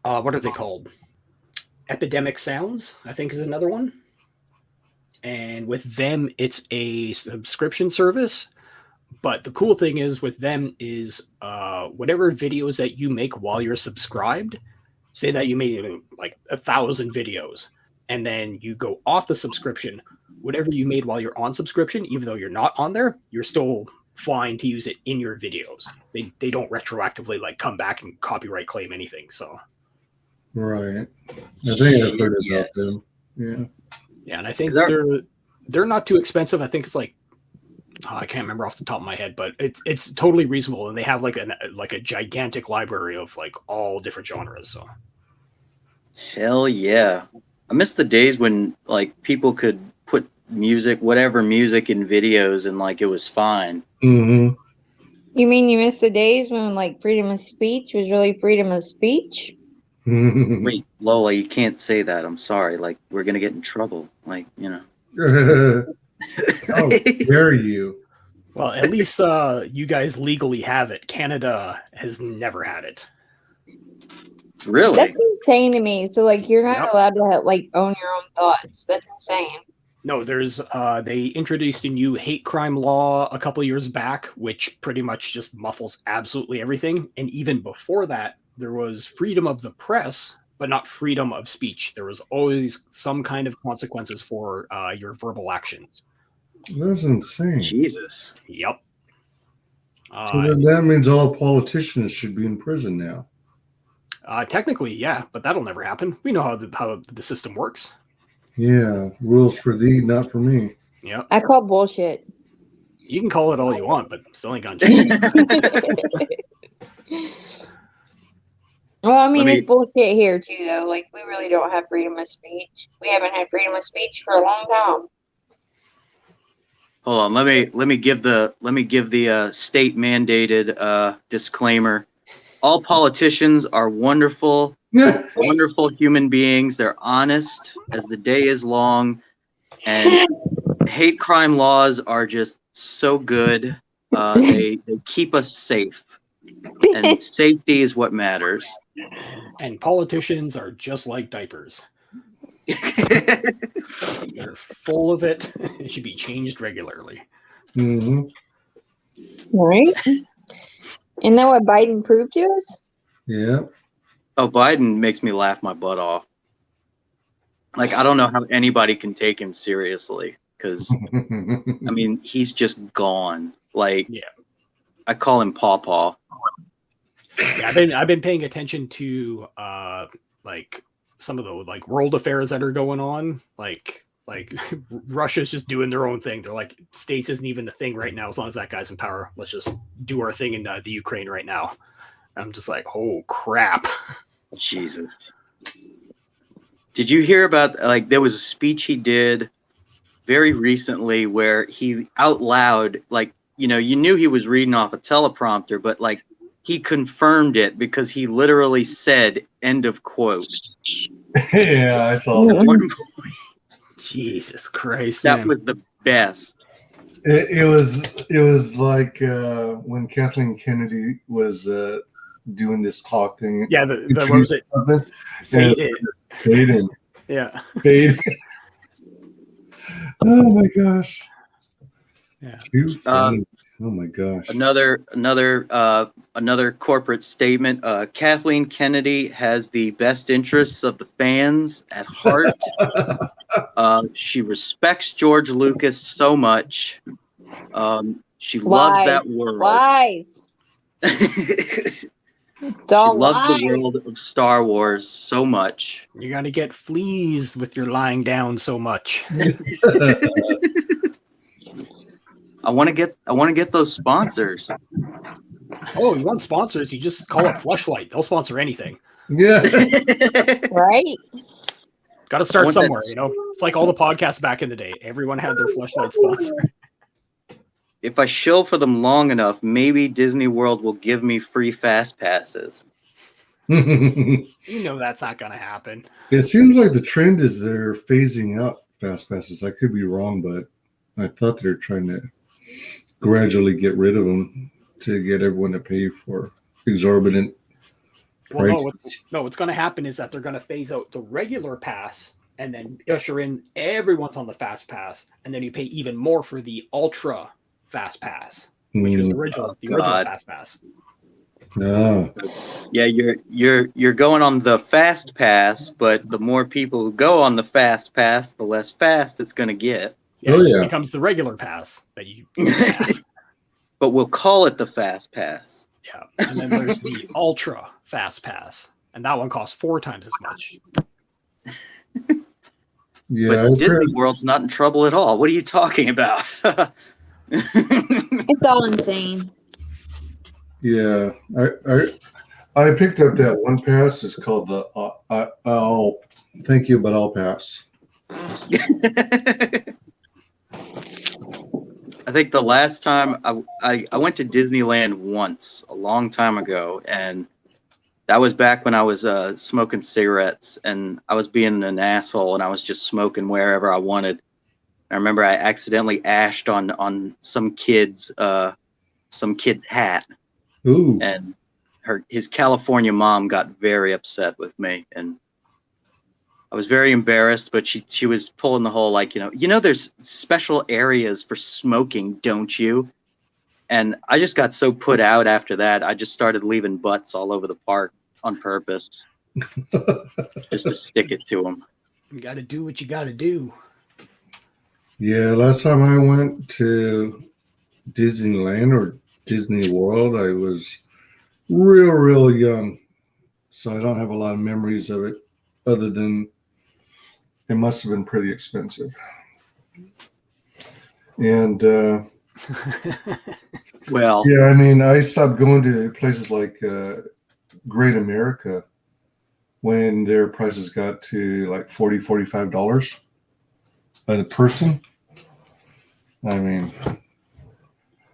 D: what are they called? Epidemic Sounds, I think, is another one. And with them, it's a subscription service. But the cool thing is with them is whatever videos that you make while you're subscribed, say that you made like 1,000 videos, and then you go off the subscription, whatever you made while you're on subscription, even though you're not on there, you're still fine to use it in your videos. They don't retroactively like come back and copyright claim anything. So
C: right, I think I've heard about them.
D: Yeah, and I think they're not too expensive. I think it's like I can't remember off the top of my head, but it's totally reasonable, and they have like a gigantic library of like all different genres. So
A: hell yeah, I miss the days when like people could put music, whatever music, in videos, and like it was fine.
C: Mm-hmm.
B: You mean you miss the days when like freedom of speech was really freedom of speech?
A: Wait, Lola, you can't say that. I'm sorry. Like we're gonna get in trouble. Like
C: How dare you?
D: Well, at least you guys legally have it. Canada has never had it.
A: Really?
B: That's insane to me. So like you're not allowed to like own your own thoughts. That's insane.
D: No, there's they introduced a new hate crime law a couple of years back, which pretty much just muffles absolutely everything. And even before that, there was freedom of the press, but not freedom of speech. There was always some kind of consequences for your verbal actions.
C: That's insane.
A: Jesus.
D: Yep.
C: So then that means all politicians should be in prison now.
D: Technically, yeah, but that'll never happen. We know how the system works.
C: Yeah, rules for thee, not for me.
D: Yep.
B: I call bullshit.
D: You can call it all you want, but still ain't gonna change.
B: Well, I mean, it's bullshit here too, though. Like, we really don't have freedom of speech. We haven't had freedom of speech for a long time.
A: Hold on, let me give the state mandated disclaimer. All politicians are wonderful, wonderful human beings. They're honest as the day is long, and hate crime laws are just so good. They keep us safe, and safety is what matters.
D: And politicians are just like diapers. They're full of it. It should be changed regularly.
C: Mm-hmm.
B: Right? Isn't that what Biden proved to us?
C: Yeah.
A: Oh, Biden makes me laugh my butt off. Like, I don't know how anybody can take him seriously, because I mean, he's just gone. Like,
D: yeah,
A: I call him Pawpaw.
D: Yeah, I've been paying attention to like some of the like world affairs that are going on. Like Russia's just doing their own thing. They're like, states isn't even a thing right now. As long as that guy's in power, let's just do our thing in the Ukraine right now. I'm just like, oh crap.
A: Jesus. Did you hear about, like, there was a speech he did very recently where he out loud, like, you knew he was reading off a teleprompter, but like he confirmed it because he literally said "end of quote."
C: Yeah, I saw that.
D: Jesus Christ,
A: that
D: man.
A: was the best.
C: It was like when Kathleen Kennedy was doing this talk thing.
D: Yeah, what was it?
C: Fade in.
D: Yeah.
C: Fade. Oh my gosh.
D: Yeah.
C: Oh my gosh.
A: Another corporate statement. Kathleen Kennedy has the best interests of the fans at heart. She respects George Lucas so much. She loves that world.
B: Lies.
A: She loves the world of Star Wars so much.
D: You're gonna get fleas with your lying down so much.
A: I want to get those sponsors.
D: Oh, you want sponsors? You just call up Fleshlight. They'll sponsor anything.
C: Yeah.
B: Right?
D: Got to start somewhere, It's like all the podcasts back in the day. Everyone had their Fleshlight sponsor.
A: If I show for them long enough, maybe Disney World will give me free fast passes.
D: That's not going to happen.
C: It seems like the trend is they're phasing out fast passes. I could be wrong, but I thought they were trying to gradually get rid of them to get everyone to pay for exorbitant prices.
D: What's going to happen is that they're going to phase out the regular pass and then usher in everyone's on the fast pass, and then you pay even more for the ultra fast pass, which was the original fast pass.
C: Ah.
A: Yeah, you're going on the fast pass, but the more people who go on the fast pass, the less fast it's going to get.
D: Yeah, it just becomes the regular pass that you have.
A: But we'll call it the fast pass.
D: Yeah, and then there's the ultra fast pass, and that one costs 4 times as much.
A: Yeah, but Disney World's not in trouble at all. What are you talking about?
B: It's all insane.
C: Yeah, I picked up that one pass. It's called the I'll thank you, but I'll pass.
A: I think the last time I went to Disneyland once, a long time ago, and that was back when I was smoking cigarettes, and I was being an asshole, and I was just smoking wherever I wanted. I remember I accidentally ashed on some kid's hat.
C: Ooh.
A: And his California mom got very upset with me, and I was very embarrassed, but she was pulling the whole, like, there's special areas for smoking, don't you? And I just got so put out after that. I just started leaving butts all over the park on purpose, just to stick it to them.
D: You got to do what you got to do.
C: Yeah, last time I went to Disneyland or Disney World, I was real young, so I don't have a lot of memories of it, other than it must have been pretty expensive. And
A: well,
C: yeah, I mean, I stopped going to places like Great America when their prices got to like $45 a person. I mean,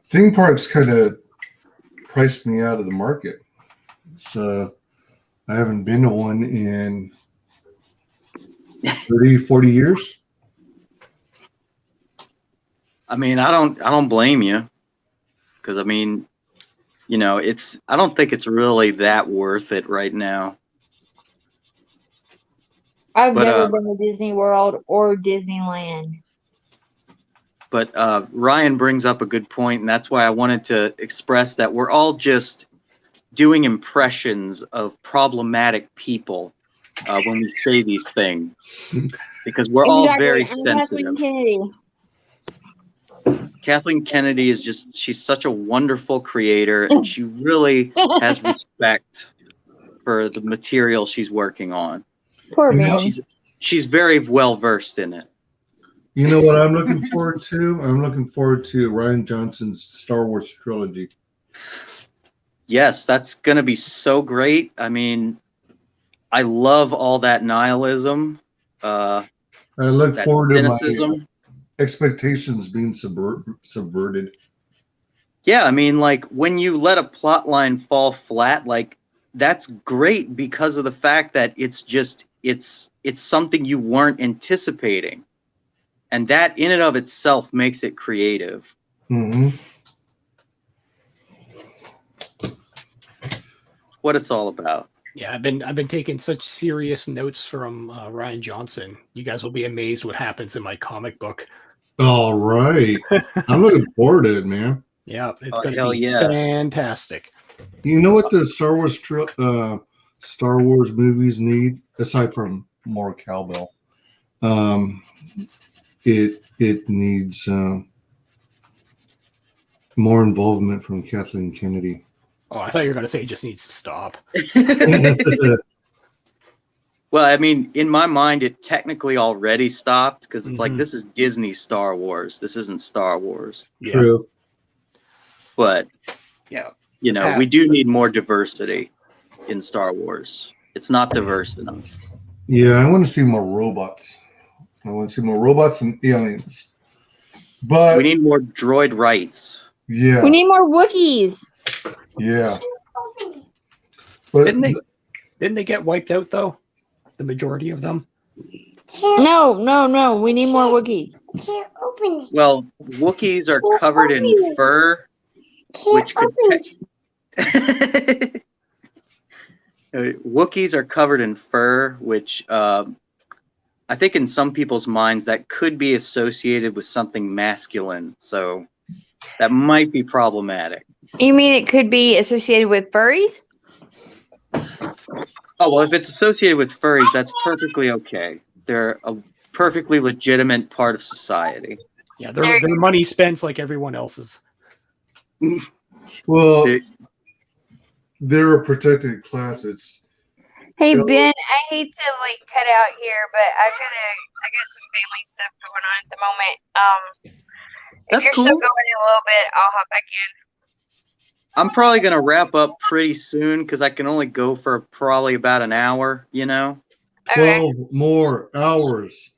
C: theme parks kind of priced me out of the market. So I haven't been to one in 30, 40 years.
A: I mean, I don't blame you, because I mean, I don't think it's really that worth it right now.
B: I've never been to Disney World or Disneyland.
A: But Ryan brings up a good point, and that's why I wanted to express that we're all just doing impressions of problematic people when we say these things, because we're all very sensitive. Kathleen Kennedy is she's such a wonderful creator, and she really has respect for the material she's working on.
B: Poor man.
A: She's very well versed in it.
C: You know what I'm looking forward to? I'm looking forward to Rian Johnson's Star Wars trilogy.
A: Yes, that's going to be so great. I mean, I love all that nihilism.
C: I look forward
A: cynicism.
C: to my expectations being subverted.
A: Yeah, I mean, like, when you let a plot line fall flat, like, that's great because of the fact that it's something you weren't anticipating. And that in and of itself makes it creative.
C: Mm-hmm.
A: What it's all about.
D: Yeah, I've been taking such serious notes from Rian Johnson. You guys will be amazed what happens in my comic book.
C: All right. I'm looking forward to it, man.
D: Yeah, it's going to be fantastic.
C: You know what the Star Wars movies need, aside from more cowbell? It needs more involvement from Kathleen Kennedy.
D: Oh, I thought you were going to say it just needs to stop.
A: Well, I mean, in my mind, it technically already stopped, because it's like, this is Disney Star Wars. This isn't Star Wars.
C: True.
A: But,
D: yeah,
A: we do need more diversity in Star Wars. It's not diverse enough.
C: Yeah, I want to see more robots. I want to see more robots and aliens. But
A: we need more droid rights.
C: Yeah.
B: We need more Wookiees.
C: Yeah. But
D: didn't they get wiped out, though? The majority of them?
B: No. We need more Wookiees.
E: Can't open it.
A: Well, Wookiees are
E: Can't
A: covered in
E: open it.
A: fur,
E: Can't
A: which could
E: open it.
A: Wookiees are covered in fur, which I think in some people's minds that could be associated with something masculine. So that might be problematic.
B: You mean it could be associated with furries?
A: Oh, well, if it's associated with furries, that's perfectly okay. They're a perfectly legitimate part of society.
D: Yeah, their money spent like everyone else's.
C: Well,
A: They-
C: they're a protected class. It's
B: Hey
C: Yeah.
B: Ben, I hate to like cut out here, but I got some family stuff going on at the moment. If
A: That's
B: you're
A: cool.
B: still going in a little bit, I'll hop back in.
A: I'm probably going to wrap up pretty soon because I can only go for probably about an hour, you know?
C: 12 more hours.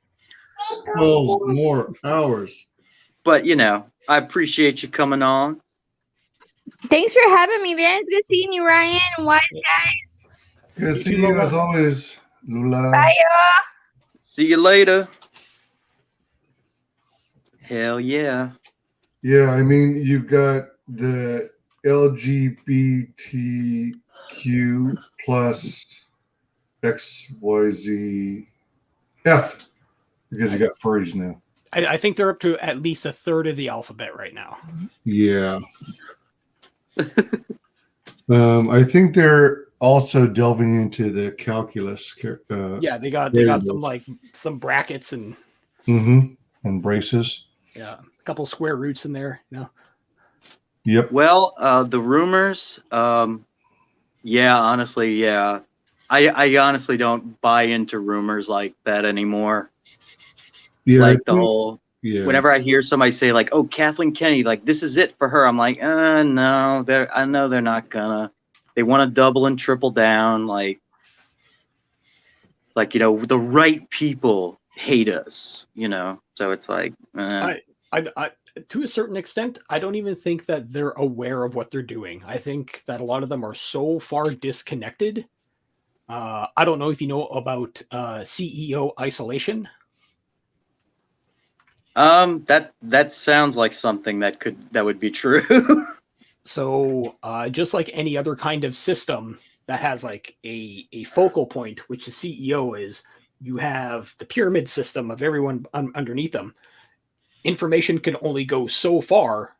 C: 12 more hours.
A: But, you know, I appreciate you coming on.
B: Thanks for having me, Ben. It's good seeing you, Ryan and Wise Guys.
C: Good to see you as always, Lula.
B: Bye, y'all.
A: See you later. Hell yeah.
C: Yeah, I mean, you've got the LGBTQ plus XYZF because you got furries now.
D: I think they're up to at least a third of the alphabet right now.
C: Yeah. I think they're also delving into the calculus.
D: Yeah, they got some brackets and
C: and braces.
D: yeah, a couple square roots in there.
C: Yep.
A: Well, the rumors, yeah, honestly, yeah. I honestly don't buy into rumors like that anymore.
C: Yeah.
A: Like the whole,
C: Yeah.
A: whenever I hear somebody say like, "Oh, Kathleen Kennedy, like this is it for her," I'm like, no, I know they're not gonna. They want to double and triple down, like you know, the right people hate us, you know. So it's like,
D: I to a certain extent, I don't even think that they're aware of what they're doing. I think that a lot of them are so far disconnected. I don't know if you know about CEO isolation.
A: that sounds like something that would be true.
D: So just like any other kind of system that has like a focal point, which the CEO is, you have the pyramid system of everyone underneath them. Information can only go so far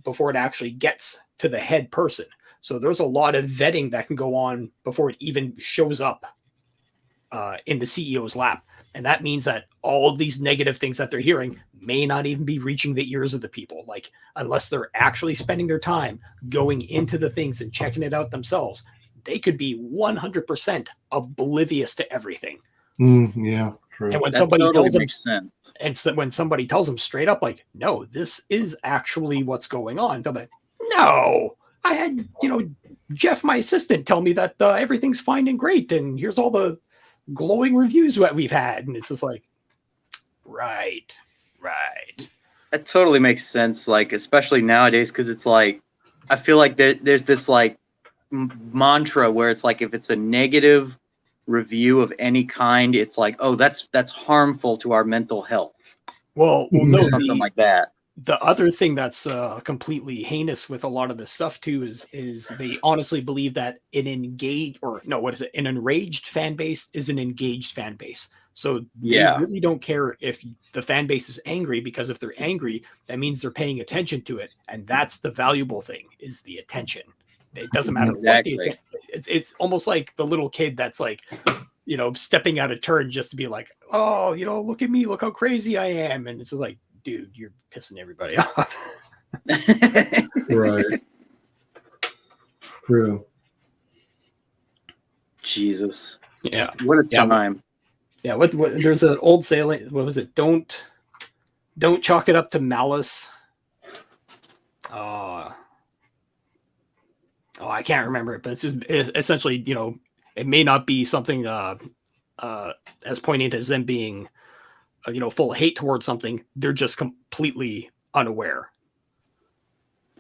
D: before it actually gets to the head person. So there's a lot of vetting that can go on before it even shows up in the CEO's lap. And that means that all of these negative things that they're hearing may not even be reaching the ears of the people. Like, unless they're actually spending their time going into the things and checking it out themselves, they could be 100% oblivious to everything.
C: Yeah, true.
D: And when
A: That
D: somebody
A: totally
D: tells them,
A: makes sense.
D: and so when somebody tells them straight up, like, no, this is actually what's going on, they'll be like, no, I had, Jeff, my assistant, tell me that everything's fine and great. And here's all the glowing reviews that we've had. And it's just like, right.
A: That totally makes sense. Like, especially nowadays, because it's like, I feel like there's this like mantra where it's like, if it's a negative review of any kind, it's like, oh, that's harmful to our mental health.
D: Well, no,
A: Something like that.
D: The other thing that's completely heinous with a lot of this stuff too is they honestly believe that an enraged fan base is an engaged fan base. So they really don't care if the fan base is angry, because if they're angry, that means they're paying attention to it, and that's the valuable thing, is the attention. It doesn't matter what it's almost like the little kid that's like, stepping out of turn just to be like, oh, look at me, look how crazy I am, and it's just like, dude, you're pissing everybody off.
C: Right. True.
A: Jesus.
D: Yeah.
A: What a time.
D: Yeah. What there's an old saying. What was it? Don't chalk it up to malice. I can't remember it, but it's essentially, it may not be something as poignant as them being full of hate towards something. They're just completely unaware.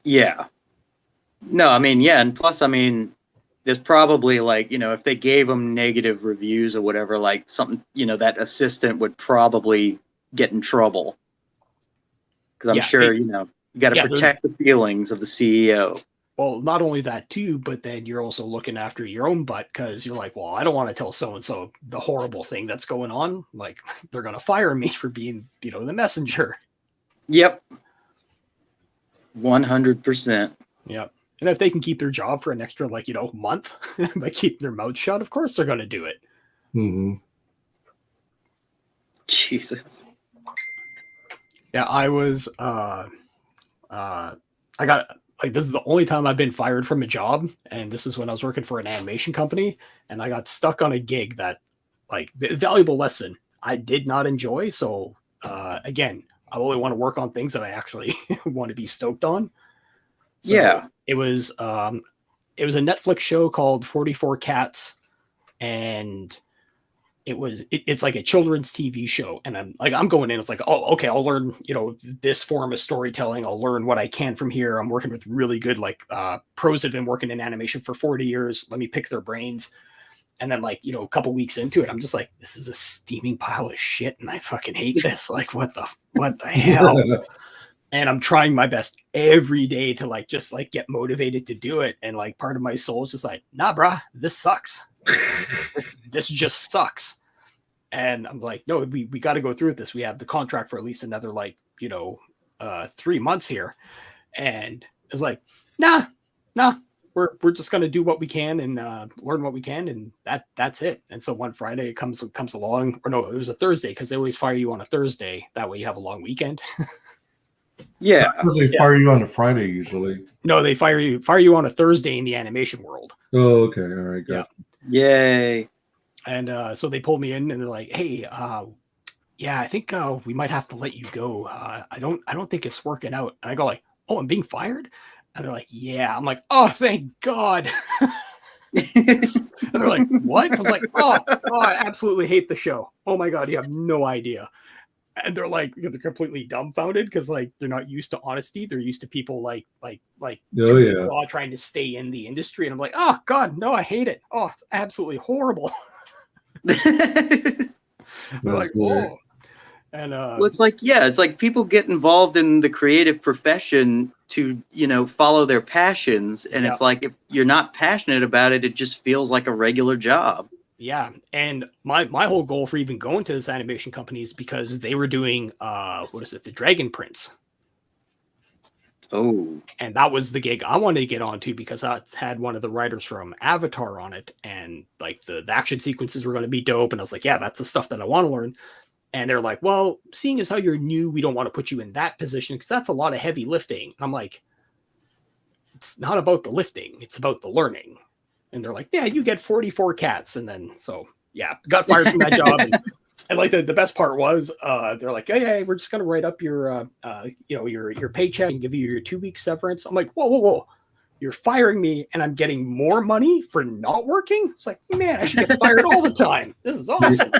A: Yeah. No, I mean, yeah. And plus, I mean, there's probably like, if they gave them negative reviews or whatever, like something, that assistant would probably get in trouble. Because I'm sure, you got to protect the feelings of the CEO.
D: Well, not only that too, but then you're also looking after your own butt, because you're like, well, I don't want to tell so-and-so the horrible thing that's going on. Like, they're going to fire me for being, the messenger.
A: Yep. 100%.
D: Yep. And if they can keep their job for an extra, month by keeping their mouth shut, of course they're going to do it.
C: Mm-hmm.
A: Jesus.
D: Yeah, I was, I got, this is the only time I've been fired from a job. And this is when I was working for an animation company. And I got stuck on a gig that, the valuable lesson I did not enjoy. So, again, I only want to work on things that I actually want to be stoked on. So
A: yeah.
D: It was a Netflix show called 44 Cats, and it's like a children's TV show. And I'm going in, it's like, oh, okay, I'll learn, this form of storytelling. I'll learn what I can from here. I'm working with really good, pros that have been working in animation for 40 years. Let me pick their brains. And then a couple weeks into it, I'm just like, this is a steaming pile of shit. And I fucking hate this. Like, what the hell? And I'm trying my best every day to just get motivated to do it. And part of my soul is just like, nah, brah, this sucks. this just sucks. And I'm like, no, we got to go through with this. We have the contract for at least another 3 months here. And it's like, nah, we're just going to do what we can and learn what we can. And that's it. And so one Friday it comes along, or no, it was a Thursday, because they always fire you on a Thursday. That way you have a long weekend.
A: Yeah.
C: They fire you on a Friday usually.
D: No, they fire you on a Thursday in the animation world.
C: Oh, okay. All right. Got
A: Yay.
D: And so they pulled me in and they're like, hey, yeah, I think we might have to let you go. I don't think it's working out. And I go like, oh, I'm being fired? And they're like, yeah. I'm like, oh, thank God. And they're like, what? I was like, oh, I absolutely hate the show. Oh my God, you have no idea. And they're like, they're completely dumbfounded, because they're not used to honesty. They're used to people trying to stay in the industry. And I'm like, oh God, no, I hate it. Oh, it's absolutely horrible. They're like, oh. And
A: well, it's like people get involved in the creative profession to follow their passions, and it's like, if you're not passionate about it, it just feels like a regular job.
D: Yeah, and my whole goal for even going to this animation company is because they were doing the Dragon Prince.
A: Oh.
D: And that was the gig I wanted to get onto, because I had one of the writers from Avatar on it, and the action sequences were going to be dope. And I was like, yeah, that's the stuff that I want to learn. And they're like, well, seeing as how you're new, we don't want to put you in that position, because that's a lot of heavy lifting. And I'm like, it's not about the lifting, it's about the learning. And they're like, yeah, you get 44 cats. And then, so yeah, got fired from that job. And the best part was, they're like, hey, we're just going to write up your paycheck and give you your 2-week severance. I'm like, whoa. You're firing me and I'm getting more money for not working? It's like, man, I should get fired all the time. This is awesome.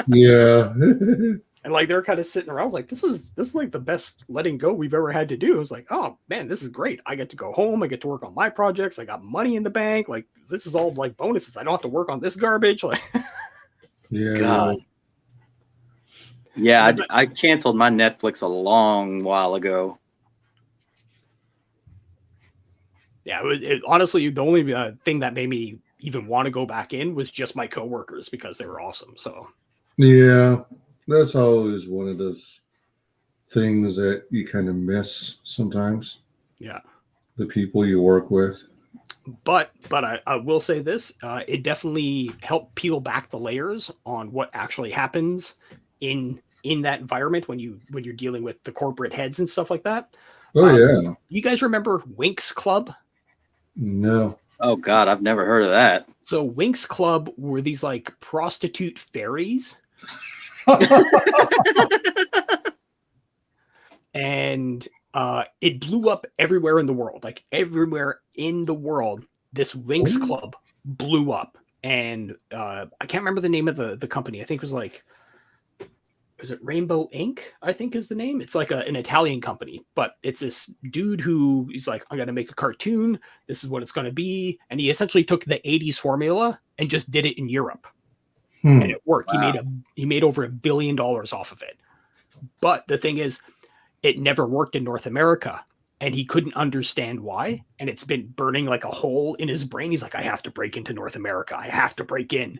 C: Yeah.
D: And they're kind of sitting around. I was like, this is the best letting go we've ever had to do. I was like, oh man, this is great. I get to go home. I get to work on my projects. I got money in the bank. This is all bonuses. I don't have to work on this garbage.
C: Yeah.
A: God. Yeah, I canceled my Netflix a long while ago.
D: Yeah, honestly, the only thing that made me even want to go back in was just my coworkers, because they were awesome. So
C: yeah, that's always one of those things that you kind of miss sometimes.
D: Yeah,
C: the people you work with.
D: But I will say this: it definitely helped peel back the layers on what actually happens in that environment when you're dealing with the corporate heads and stuff like that.
C: Oh yeah.
D: You guys remember Winx Club?
C: No.
A: Oh God, I've never heard of that.
D: So Winx Club were these prostitute fairies. And it blew up everywhere in the world. Everywhere in the world, this Winx Club blew up. And I can't remember the name of the company. I think it was is it Rainbow Inc? I think is the name. It's like an Italian company, but it's this dude who he's like, I'm gonna make a cartoon. This is what it's gonna be, and he essentially took the '80s formula and just did it in Europe, and it worked.
A: Wow.
D: He made over $1 billion off of it. But the thing is, it never worked in North America, and he couldn't understand why. And it's been burning like a hole in his brain. He's like, I have to break into North America. I have to break in.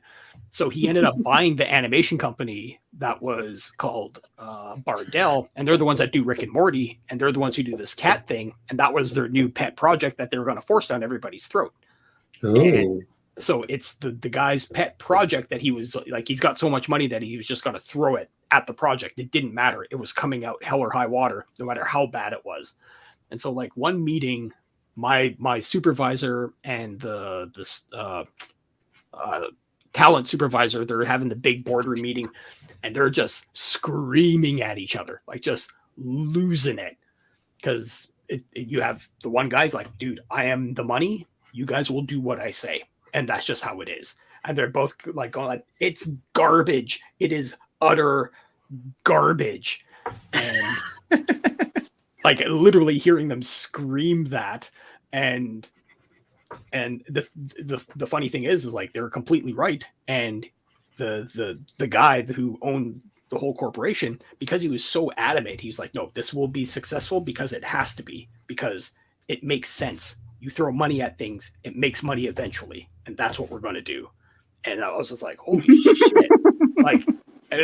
D: So he ended up buying the animation company that was called Bardell, and they're the ones that do Rick and Morty, and they're the ones who do this cat thing. And that was their new pet project that they were going to force down everybody's throat. And so it's the guy's pet project that he was like, he's got so much money that he was just going to throw it at the project. It didn't matter. It was coming out hell or high water, no matter how bad it was. And so like one meeting, my supervisor and the talent supervisor, they're having the big boardroom meeting, and they're just screaming at each other, like just losing it. Because you have the one guy's like, dude, I am the money. You guys will do what I say. And that's just how it is. And they're both like going like, it's garbage. It is utter garbage. And like literally hearing them scream that. And the funny thing is like they're completely right. And the guy who owned the whole corporation, because he was so adamant, he's like, no, this will be successful because it has to be, because it makes sense. You throw money at things, it makes money eventually, and that's what we're going to do. And I was just like, holy shit!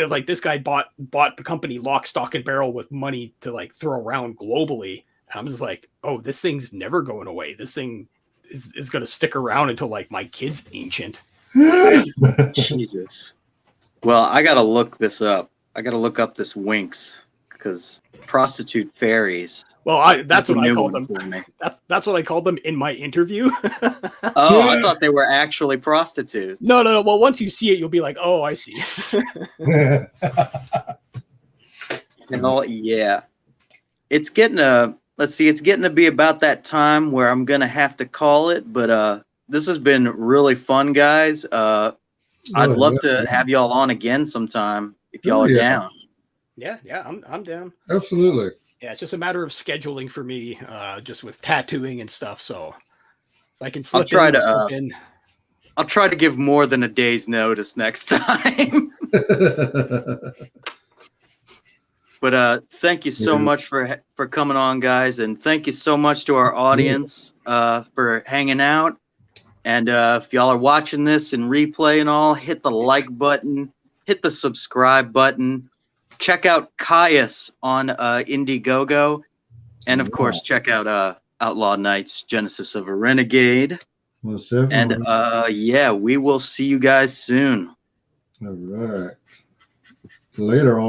D: Like this guy bought the company lock, stock, and barrel with money to like throw around globally. And I'm just like, oh, this thing's never going away. This thing is going to stick around until like my kid's ancient.
A: Jesus. Well, I gotta look this up. I gotta look up this Winx, because prostitute fairies.
D: Well, that's what
A: a
D: I
A: new
D: called
A: one
D: them.
A: for me.
D: That's what I called them in my interview.
A: Oh, I thought they were actually prostitutes.
D: No. Well, once you see it, you'll be like, oh, I see.
A: Hell yeah. It's getting it's getting to be about that time where I'm gonna have to call it, but this has been really fun, guys. I'd love to have y'all on again sometime if y'all are down.
D: Yeah, I'm down.
C: Absolutely.
D: Yeah, it's just a matter of scheduling for me, just with tattooing and stuff. So if I can slip in.
A: I'll try to give more than a day's notice next time. But thank you so much for coming on, guys, and thank you so much to our audience for hanging out. And if y'all are watching this in replay and all, hit the like button, hit the subscribe button. Check out Caius on Indiegogo. And, of course, check out Outlaw Knights, Genesis of a Renegade.
C: Most definitely.
A: And, yeah, we will see you guys soon.
C: All right. Later on.